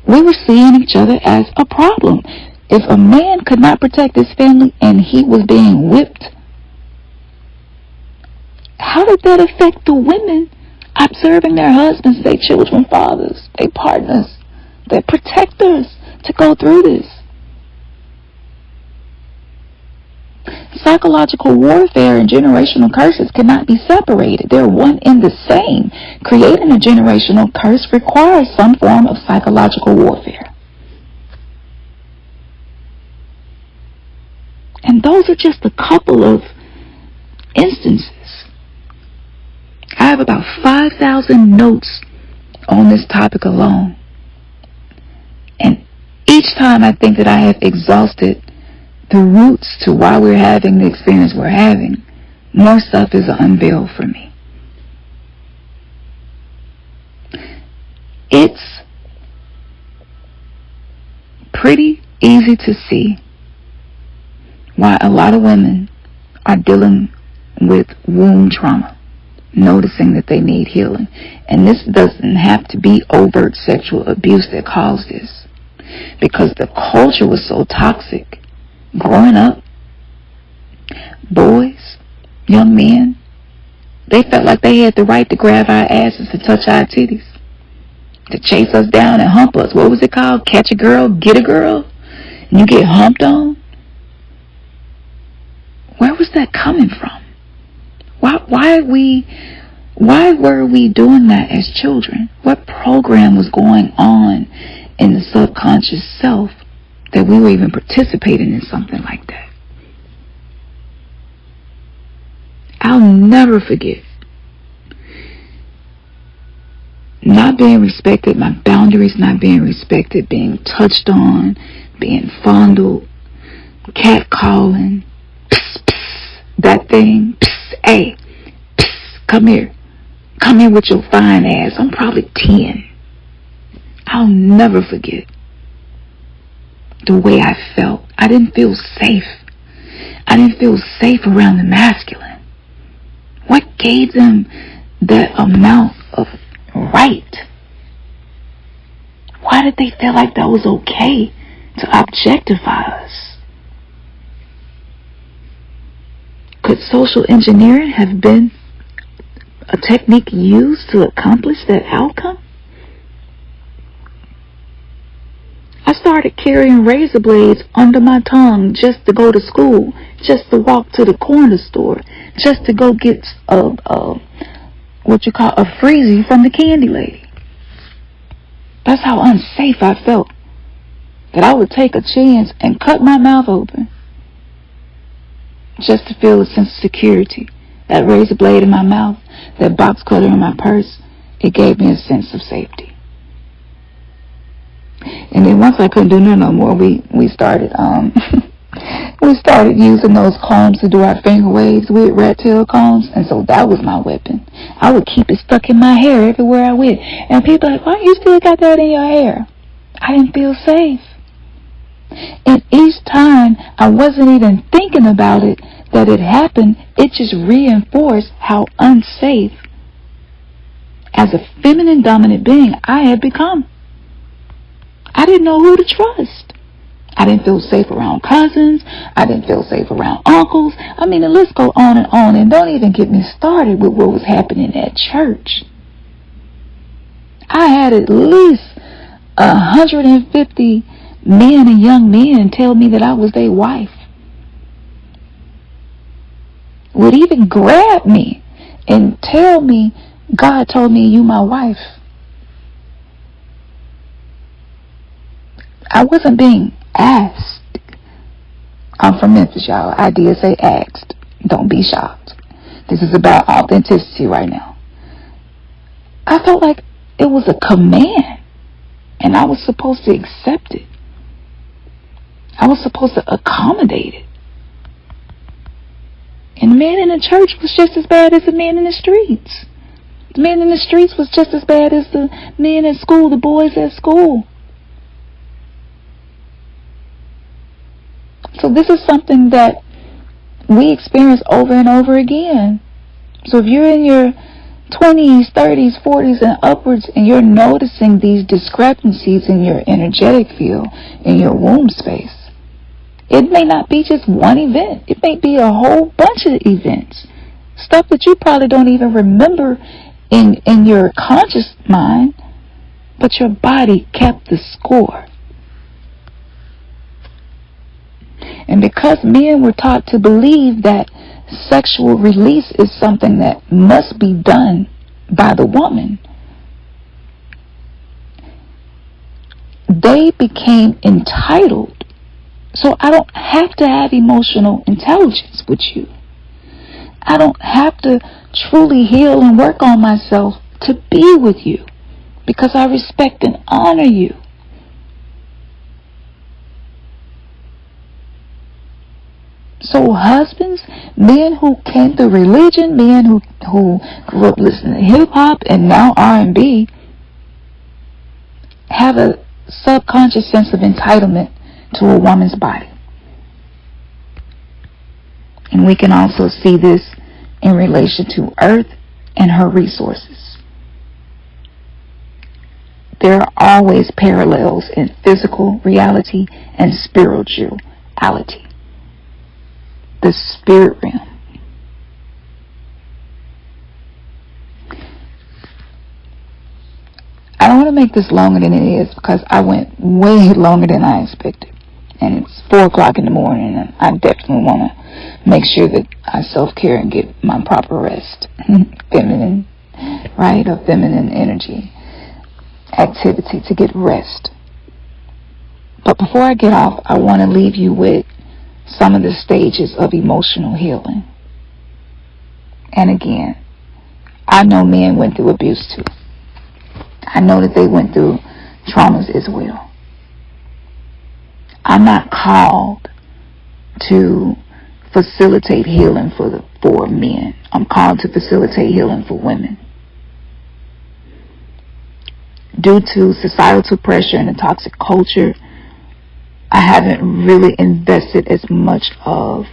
we were seeing each other as a problem. If a man could not protect his family and he was being whipped, how did that affect the women observing their husbands, their children, fathers, their partners, their protectors to go through this? Psychological warfare and generational curses cannot be separated. They're one and the same. Creating a generational curse requires some form of psychological warfare. And those are just a couple of instances. I have about 5,000 notes on this topic alone. And each time I think that I have exhausted the roots to why we're having the experience we're having, more stuff is unveiled for me. It's pretty easy to see why a lot of women are dealing with womb trauma, noticing that they need healing. And this doesn't have to be overt sexual abuse that caused this, because the culture was so toxic. Growing up, boys, young men, they felt like they had the right to grab our asses, to touch our titties, to chase us down and hump us. What was it called? Catch a girl, get a girl, and you get humped on? Where was that coming from? Why were we doing that as children? What program was going on in the subconscious self that we were even participating in something like that? I'll never forget not being respected, my boundaries not being respected, being touched on, being fondled, catcalling, psst, psst, that thing, psst, hey, psst, come here with your fine ass. I'm probably 10. I'll never forget the way I felt. I didn't feel safe. I didn't feel safe around the masculine. What gave them that amount of right? Why did they feel like that was okay to objectify us? Could social engineering have been a technique used to accomplish that outcome? I started started carrying razor blades under my tongue just to go to school, just to walk to the corner store, just to go get a freezy from the candy lady. That's how unsafe I felt. That I would take a chance and cut my mouth open just to feel a sense of security. That razor blade in my mouth, that box cutter in my purse, it gave me a sense of safety. And then once I couldn't do no more, we started we started using those combs to do our finger waves with rat tail combs, and so that was my weapon. I would keep it stuck in my hair everywhere I went, and people were like, why you still got that in your hair? I didn't feel safe. And each time I wasn't even thinking about it, that it happened, it just reinforced how unsafe as a feminine dominant being I had become. I didn't know who to trust. I didn't feel safe around cousins. I didn't feel safe around uncles. I mean, the list goes on, and don't even get me started with what was happening at church. I had at least 150 men and young men tell me that I was their wife. Would even grab me and tell me, God told me you my wife. I wasn't being asked. I'm from Memphis, y'all. I did say asked. Don't be shocked. This is about authenticity right now. I felt like it was a command, and I was supposed to accept it. I was supposed to accommodate it. And the man in the church was just as bad as the man in the streets. The man in the streets was just as bad as the men at school, the boys at school. So this is something that we experience over and over again. So if you're in your 20s, 30s, 40s, and upwards, and you're noticing these discrepancies in your energetic field, in your womb space, it may not be just one event. It may be a whole bunch of events. Stuff that you probably don't even remember in your conscious mind, but your body kept the score. And because men were taught to believe that sexual release is something that must be done by the woman, they became entitled. So I don't have to have emotional intelligence with you. I don't have to truly heal and work on myself to be with you, because I respect and honor you. So husbands, men who came through religion, men who grew up listening to hip-hop and now R&B, have a subconscious sense of entitlement to a woman's body. And we can also see this in relation to Earth and her resources. There are always parallels in physical reality and spirituality. The spirit realm. I don't want to make this longer than it is, because I went way longer than I expected. And it's 4 o'clock in the morning, and I definitely want to make sure that I self-care and get my proper rest. Feminine, right? Or feminine energy. Activity to get rest. But before I get off, I want to leave you with some of the stages of emotional healing. And again, I know men went through abuse too. I know that they went through traumas as well. I'm not called to facilitate healing for men. I'm called to facilitate healing for women. Due to societal pressure and a toxic culture, I haven't really invested as much of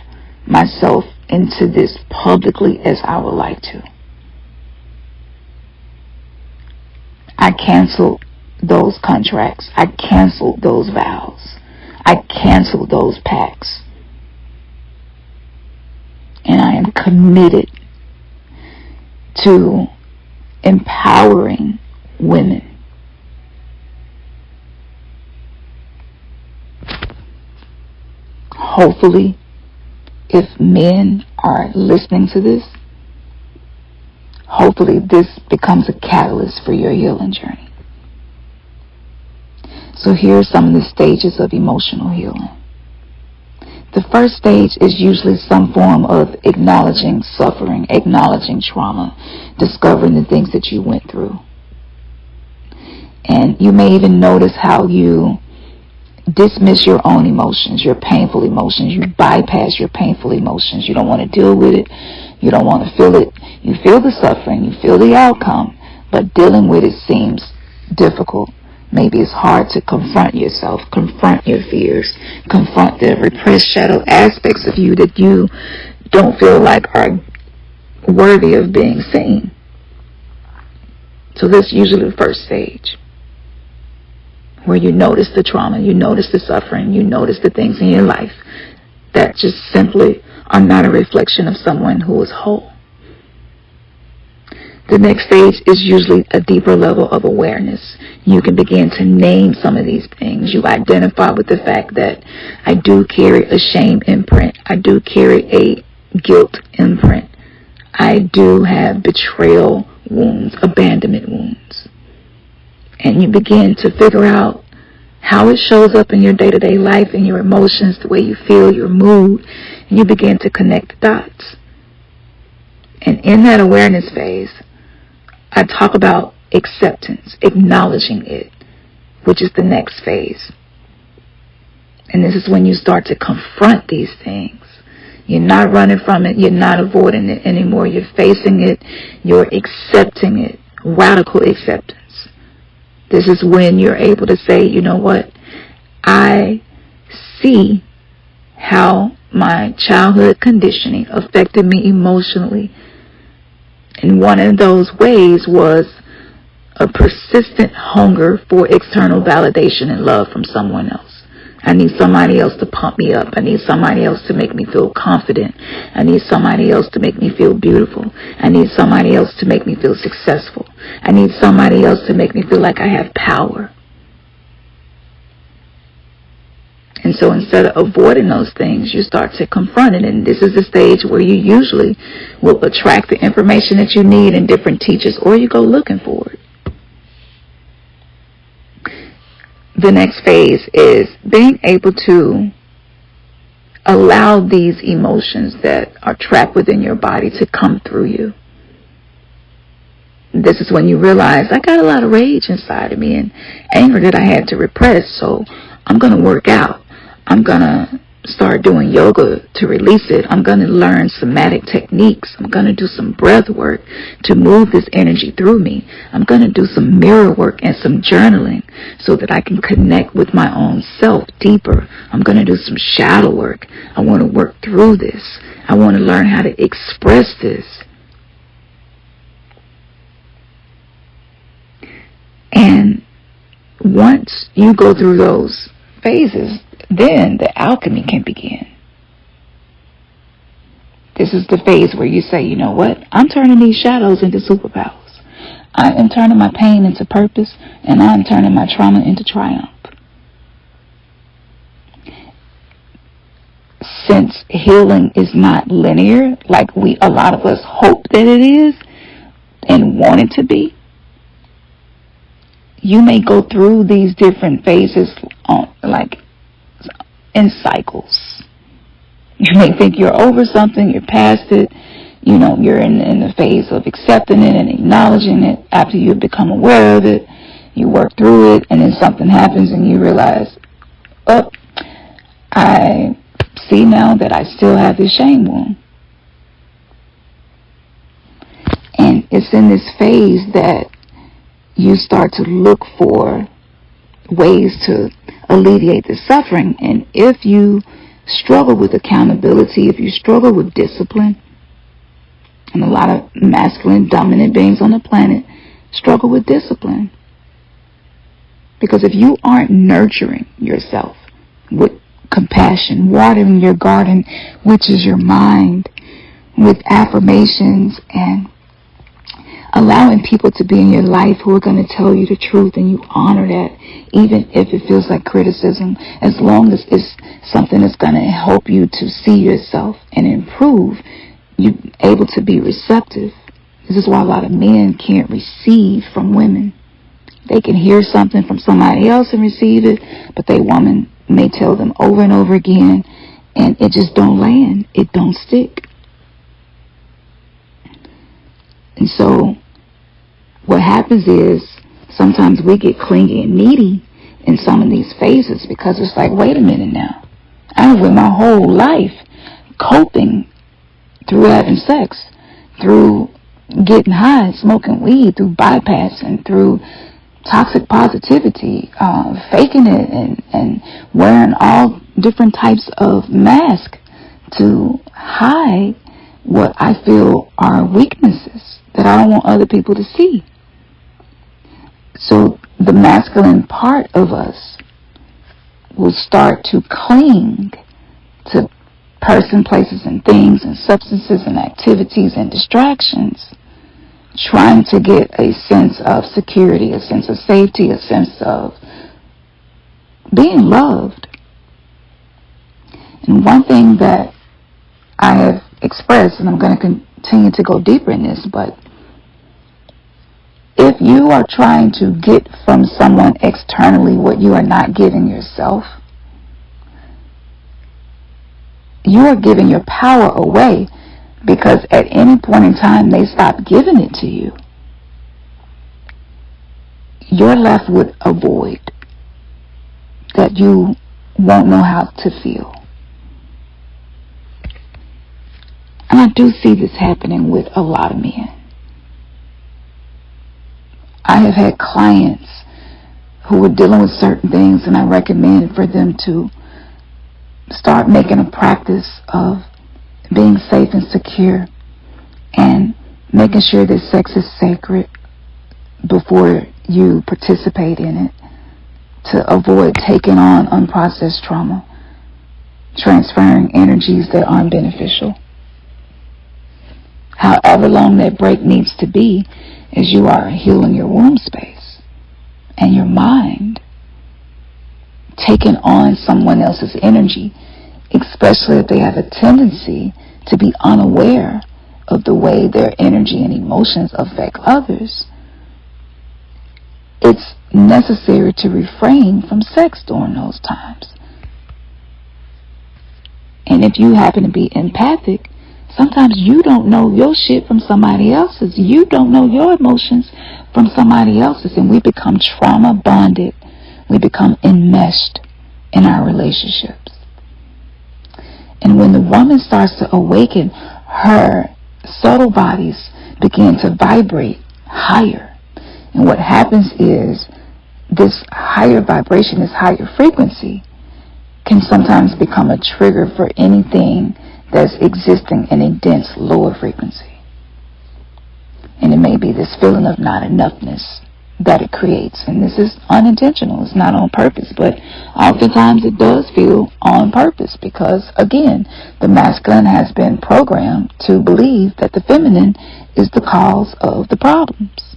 myself into this publicly as I would like to. I canceled those contracts. I canceled those vows. I canceled those pacts. And I am committed to empowering women. hopefully, if men are listening to this, hopefully this becomes a catalyst for your healing journey. So here are some of the stages of emotional healing. The first stage is usually some form of acknowledging suffering, acknowledging trauma, discovering the things that you went through. And you may even notice how you dismiss your own emotions, your painful emotions. You bypass your painful emotions. You don't want to deal with it. You don't want to feel it. You feel the suffering. You feel the outcome. But dealing with it seems difficult. Maybe it's hard to confront yourself, confront your fears, confront the repressed shadow aspects of you that you don't feel like are worthy of being seen. So that's usually the first stage, where you notice the trauma, you notice the suffering, you notice the things in your life that just simply are not a reflection of someone who is whole. The next stage is usually a deeper level of awareness. You can begin to name some of these things. You identify with the fact that I do carry a shame imprint. I do carry a guilt imprint. I do have betrayal wounds, abandonment wounds. And you begin to figure out how it shows up in your day-to-day life, in your emotions, the way you feel, your mood, and you begin to connect the dots. And in that awareness phase, I talk about acceptance, acknowledging it, which is the next phase. And this is when you start to confront these things. You're not running from it. You're not avoiding it anymore. You're facing it. You're accepting it. Radical acceptance. This is when you're able to say, you know what? I see how my childhood conditioning affected me emotionally. And one of those ways was a persistent hunger for external validation and love from someone else. I need somebody else to pump me up. I need somebody else to make me feel confident. I need somebody else to make me feel beautiful. I need somebody else to make me feel successful. I need somebody else to make me feel like I have power. And so instead of avoiding those things, you start to confront it. And this is the stage where you usually will attract the information that you need in different teachers, or you go looking for it. The next phase is being able to allow these emotions that are trapped within your body to come through you. This is when you realize, I got a lot of rage inside of me and anger that I had to repress, so I'm going to work out. I'm going to start doing yoga to release it. I'm going to learn somatic techniques. I'm going to do some breath work to move this energy through me. I'm going to do some mirror work and some journaling so that I can connect with my own self deeper. I'm going to do some shadow work. I want to work through this. I want to learn how to express this. And once you go through those phases, then the alchemy can begin. This is the phase where you say, you know what? I'm turning these shadows into superpowers. I am turning my pain into purpose, and I'm turning my trauma into triumph. Since healing is not linear, like a lot of us hope that it is and want it to be, you may go through these different phases in cycles. You may think you're over something, you're past it, you're in the phase of accepting it and acknowledging it. After you've become aware of it, you work through it, and then something happens and you realize, oh, I see now that I still have this shame wound. And it's in this phase that you start to look for ways to alleviate the suffering. And if you struggle with accountability, if you struggle with discipline, and a lot of masculine dominant beings on the planet struggle with discipline. Because if you aren't nurturing yourself with compassion, watering your garden, which is your mind, with affirmations and allowing people to be in your life who are going to tell you the truth, and you honor that, even if it feels like criticism, as long as it's something that's going to help you to see yourself and improve, you're able to be receptive. This is why a lot of men can't receive from women. They can hear something from somebody else and receive it, but their woman may tell them over and over again, and it just don't land. It don't stick. And so what happens is sometimes we get clingy and needy in some of these phases, because it's like, wait a minute now. I've been my whole life coping through having sex, through getting high, smoking weed, through bypassing, through toxic positivity, faking it, and wearing all different types of masks to hide what I feel are weaknesses that I don't want other people to see. So the masculine part of us will start to cling to person, places, and things, and substances, and activities, and distractions, trying to get a sense of security, a sense of safety, a sense of being loved. And one thing that I have expressed, and I'm going to continue to go deeper in this, but if you are trying to get from someone externally what you are not giving yourself, you are giving your power away, because at any point in time they stop giving it to you. You're left with a void that you won't know how to fill. And I do see this happening with a lot of men. I have had clients who were dealing with certain things, and I recommended for them to start making a practice of being safe and secure, and making sure that sex is sacred before you participate in it, to avoid taking on unprocessed trauma, transferring energies that aren't beneficial. However long that break needs to be, as you are healing your womb space and your mind, taking on someone else's energy, especially if they have a tendency to be unaware of the way their energy and emotions affect others, it's necessary to refrain from sex during those times. And if you happen to be empathic, sometimes you don't know your shit from somebody else's. You don't know your emotions from somebody else's, and we become trauma bonded. We become enmeshed in our relationships. And when the woman starts to awaken, her subtle bodies begin to vibrate higher. And what happens is this higher vibration, this higher frequency, can sometimes become a trigger for anything that's existing in a dense lower frequency. And it may be this feeling of not enoughness that it creates. And this is unintentional. It's not on purpose, but oftentimes it does feel on purpose, because again, the masculine has been programmed to believe that the feminine is the cause of the problems.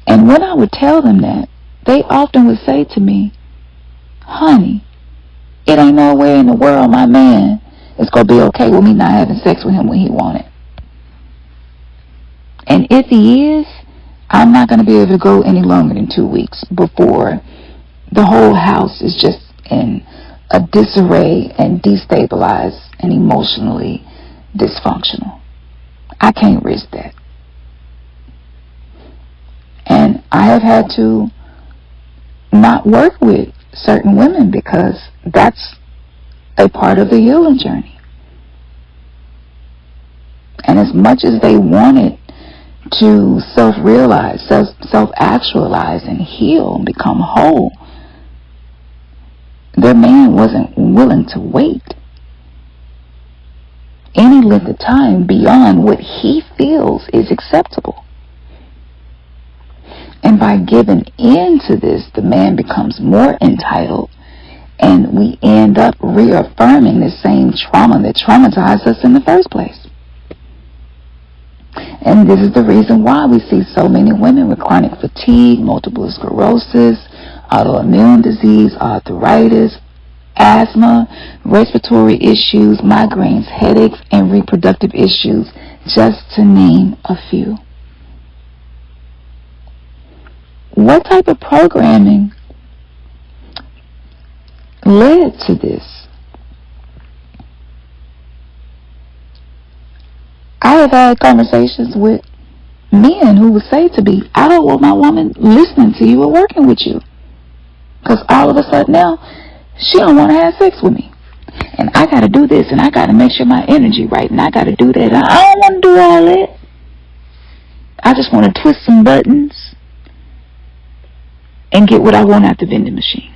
And when I would tell them that, they often would say to me, honey, it ain't nowhere in the world my man is going to be okay with me not having sex with him when he want it. And if he is, I'm not going to be able to go any longer than 2 weeks before the whole house is just in a disarray and destabilized and emotionally dysfunctional. I can't risk that. And I have had to not work with certain women because that's a part of the healing journey. And as much as they wanted to self-realize, self-actualize and heal and become whole, their man wasn't willing to wait any length of time beyond what he feels is acceptable. And by giving in to this, the man becomes more entitled, and we end up reaffirming the same trauma that traumatized us in the first place. And this is the reason why we see so many women with chronic fatigue, multiple sclerosis, autoimmune disease, arthritis, asthma, respiratory issues, migraines, headaches, and reproductive issues, just to name a few. What type of programming led to this? I have had conversations with men who would say to me, I don't want my woman listening to you or working with you, because all of a sudden now she don't want to have sex with me, and I got to do this, and I got to make sure my energy right, and I got to do that. I don't want to do all that. I just want to twist some buttons and get what I want out the vending machine.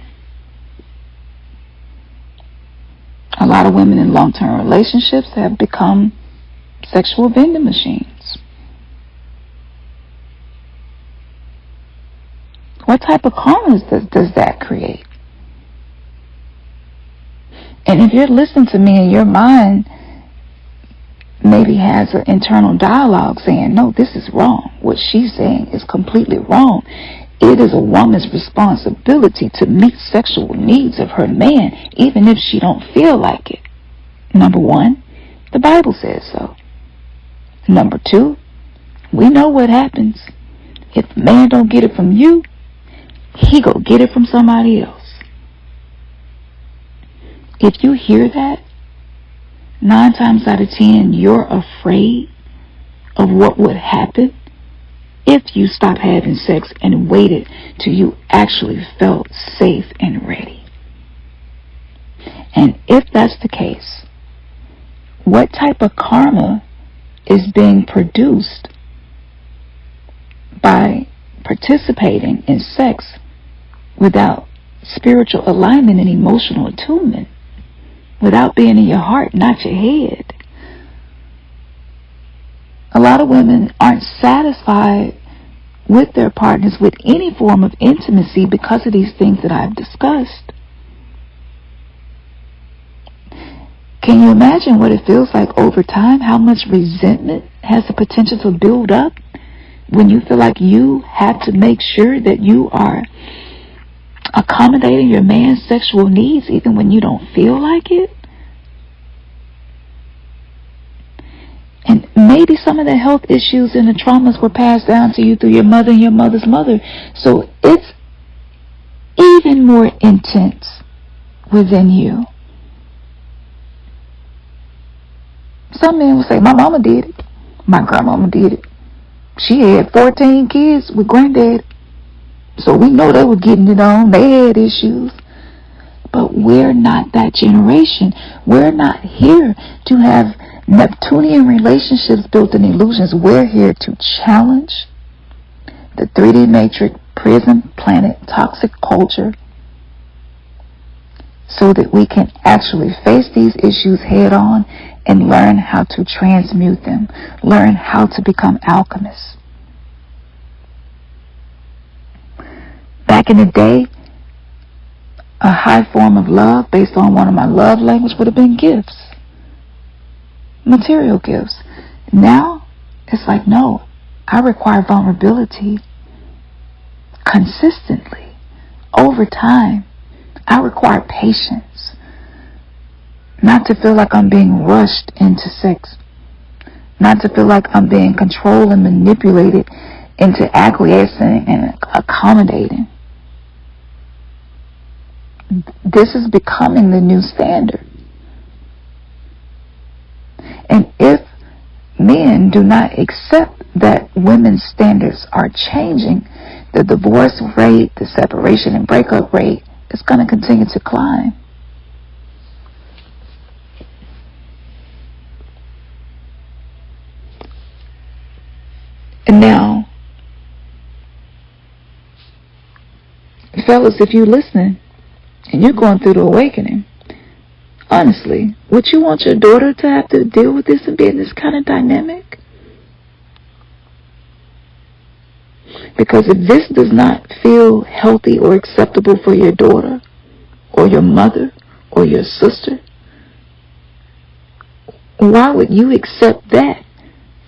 A lot of women in long-term relationships have become sexual vending machines. What type of karma does that create? And if you're listening to me and your mind maybe has an internal dialogue saying, no, this is wrong, what she's saying is completely wrong, it is a woman's responsibility to meet sexual needs of her man, even if she don't feel like it. Number one, the Bible says so. Number two, we know what happens. If the man don't get it from you, he go get it from somebody else. If you hear that, 9 times out of 10, you're afraid of what would happen if you stopped having sex and waited till you actually felt safe and ready. And if that's the case, what type of karma is being produced by participating in sex without spiritual alignment and emotional attunement, without being in your heart, not your head? A lot of women aren't satisfied with their partners with any form of intimacy because of these things that I've discussed. Can you imagine what it feels like over time? How much resentment has the potential to build up when you feel like you have to make sure that you are accommodating your man's sexual needs even when you don't feel like it? And maybe some of the health issues and the traumas were passed down to you through your mother and your mother's mother. So it's even more intense within you. Some men will say, my mama did it. My grandmama did it. She had 14 kids with granddad. So we know they were getting it on. They had issues. But we're not that generation. We're not here to have Neptunian relationships built in illusions. We're here to challenge the 3D matrix, prison, planet, toxic culture, so that we can actually face these issues head on and learn how to transmute them, learn how to become alchemists. Back in the day, a high form of love based on one of my love languages would have been gifts, material gifts. Now, it's like, no, I require vulnerability consistently, over time. I require patience, not to feel like I'm being rushed into sex, not to feel like I'm being controlled and manipulated into acquiescing and accommodating. This is becoming the new standard. And if men do not accept that women's standards are changing, the divorce rate, the separation and breakup rate is going to continue to climb. And now, fellas, if you're listening and you're going through the awakening, honestly, would you want your daughter to have to deal with this and be in this kind of dynamic? Because if this does not feel healthy or acceptable for your daughter or your mother or your sister, why would you accept that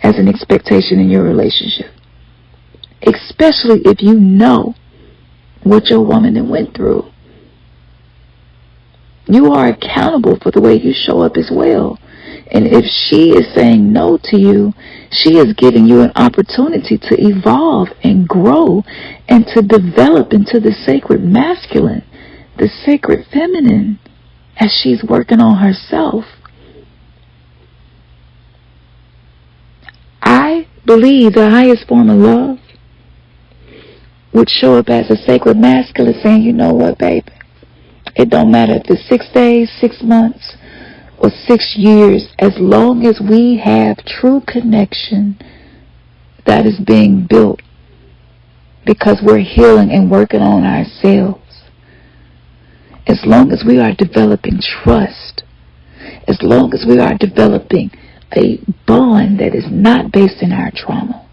as an expectation in your relationship. Especially if you know what your woman had went through. You are accountable for the way you show up as well. And if she is saying no to you, she is giving you an opportunity to evolve and grow and to develop into the sacred masculine, the sacred feminine, as she's working on herself. I believe the highest form of love would show up as a sacred masculine saying, you know what, baby? It don't matter if it's 6 days, 6 months, or 6 years, as long as we have true connection that is being built because we're healing and working on ourselves. As long as we are developing trust, as long as we are developing a bond that is not based in our trauma,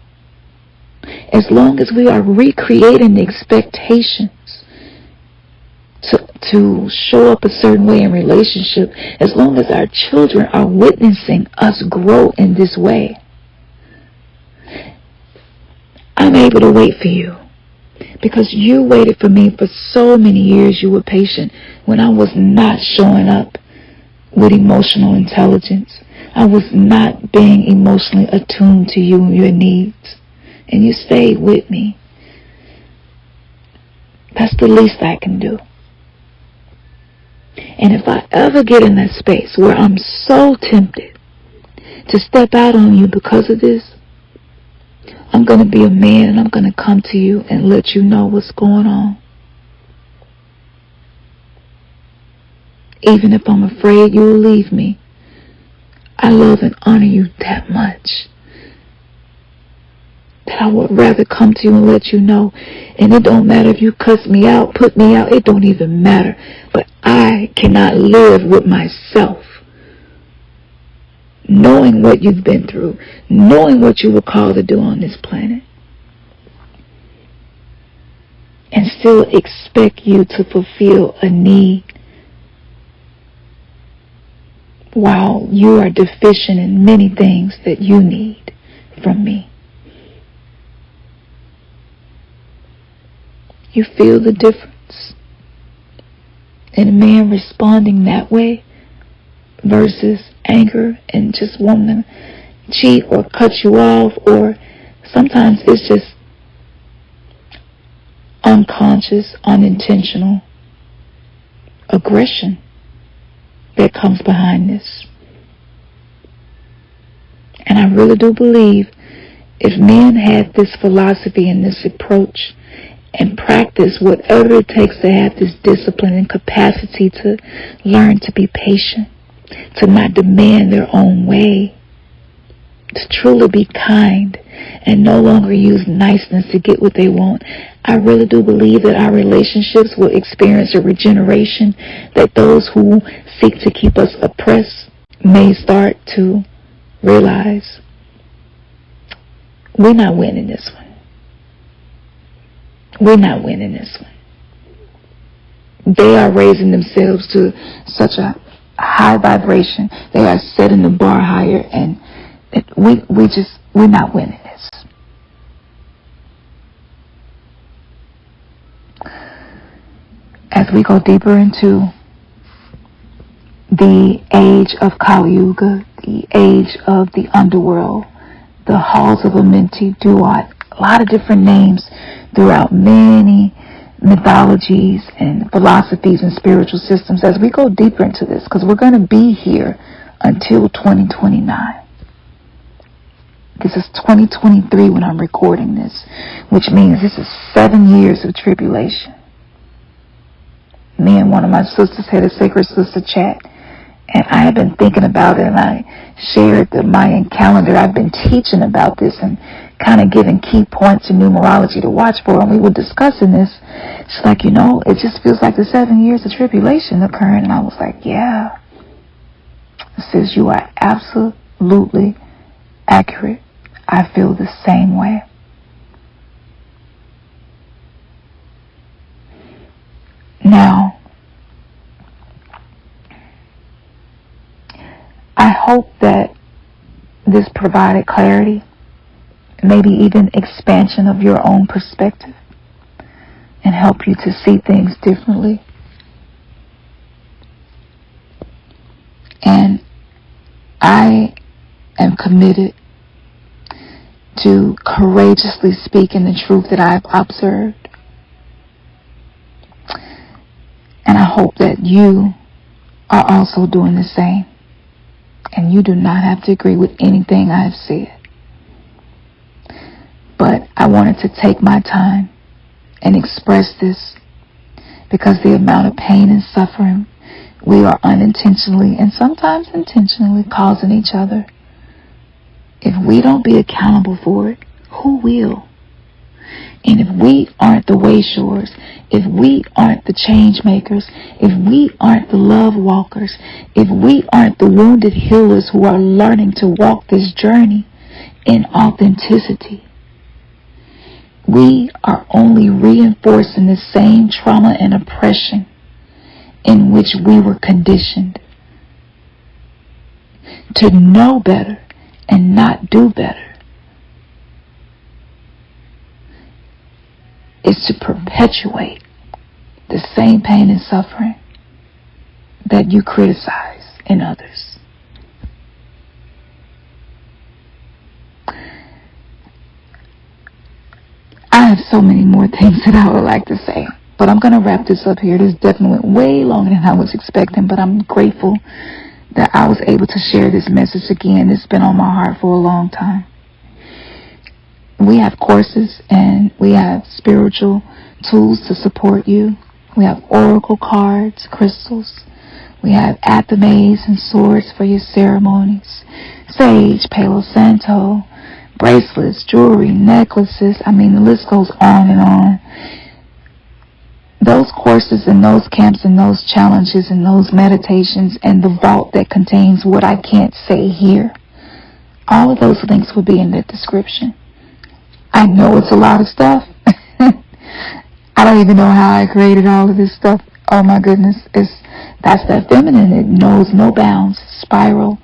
as long as we are recreating the expectations to show up a certain way in relationship, as long as our children are witnessing us grow in this way, I'm able to wait for you. Because you waited for me for so many years. You were patient when I was not showing up with emotional intelligence. I was not being emotionally attuned to you and your needs. And you stayed with me. That's the least I can do. And if I ever get in that space where I'm so tempted to step out on you because of this, I'm going to be a man and I'm going to come to you and let you know what's going on. Even if I'm afraid you will leave me, I love and honor you that much that I would rather come to you and let you know. And it don't matter if you cuss me out, put me out, it don't even matter. But I cannot live with myself knowing what you've been through, knowing what you were called to do on this planet, and still expect you to fulfill a need while you are deficient in many things that you need from me. You feel the difference in a man responding that way versus anger and just wanting to cheat or cut you off, or sometimes it's just unconscious, unintentional aggression that comes behind this. And I really do believe if men had this philosophy and this approach and practice whatever it takes to have this discipline and capacity to learn to be patient, to not demand their own way, to truly be kind and no longer use niceness to get what they want, I really do believe that our relationships will experience a regeneration that those who seek to keep us oppressed may start to realize we're not winning this one. We're not winning this one. They are raising themselves to such a high vibration. They are setting the bar higher, and we're not winning this. As we go deeper into the age of Kali Yuga, the age of the underworld, the halls of Amenti, Duat, a lot of different names throughout many mythologies and philosophies and spiritual systems, as we go deeper into this, because we're going to be here until 2029. This is 2023 when I'm recording this, which means this is 7 years of tribulation. Me and one of my sisters had a sacred sister chat, and I have been thinking about it, and I shared the Mayan calendar. I've been teaching about this and kind of giving key points in numerology to watch for, and we were discussing this. She's like, it just feels like the 7 years of tribulation occurring, and I was like, yeah. It says you are absolutely accurate. I feel the same way. Now, I hope that this provided clarity, maybe even expansion of your own perspective, and help you to see things differently. And I am committed to courageously speaking the truth that I've observed. And I hope that you are also doing the same. And you do not have to agree with anything I've said. But I wanted to take my time and express this because the amount of pain and suffering we are unintentionally and sometimes intentionally causing each other, if we don't be accountable for it, who will? And if we aren't the way showers, if we aren't the change makers, if we aren't the love walkers, if we aren't the wounded healers who are learning to walk this journey in authenticity, we are only reinforcing the same trauma and oppression in which we were conditioned. To know better and not do better is to perpetuate the same pain and suffering that you criticize in others. I have so many more things that I would like to say, but I'm going to wrap this up here. This definitely went way longer than I was expecting, but I'm grateful that I was able to share this message again. It's been on my heart for a long time. We have courses and we have spiritual tools to support you. We have oracle cards, crystals. We have athames and swords for your ceremonies. Sage, Palo Santo, bracelets, jewelry, necklaces. I mean, the list goes on and on. Those courses and those camps and those challenges and those meditations and the vault that contains what I can't say here, all of those links will be in the description. I know it's a lot of stuff. I don't even know how I created all of this stuff. Oh my goodness. That's that feminine. It knows no bounds. Spiral.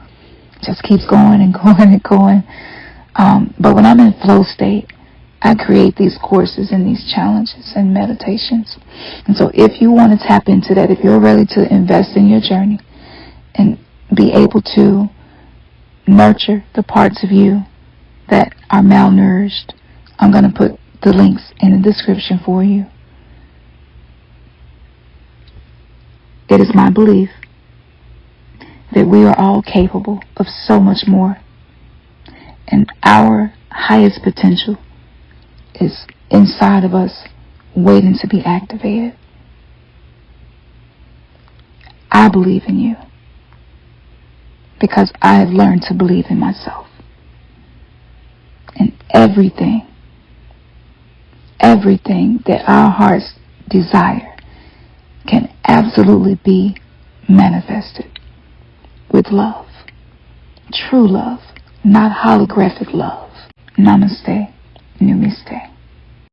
Just keeps going and going and going. But when I'm in flow state, I create these courses and these challenges and meditations. And so if you want to tap into that, if you're ready to invest in your journey and be able to nurture the parts of you that are malnourished, I'm going to put the links in the description for you. It is my belief that we are all capable of so much more. And our highest potential is inside of us, waiting to be activated. I believe in you because I have learned to believe in myself. And everything that our hearts desire can absolutely be manifested with love. True love, not holographic love. Namaste. Namaste.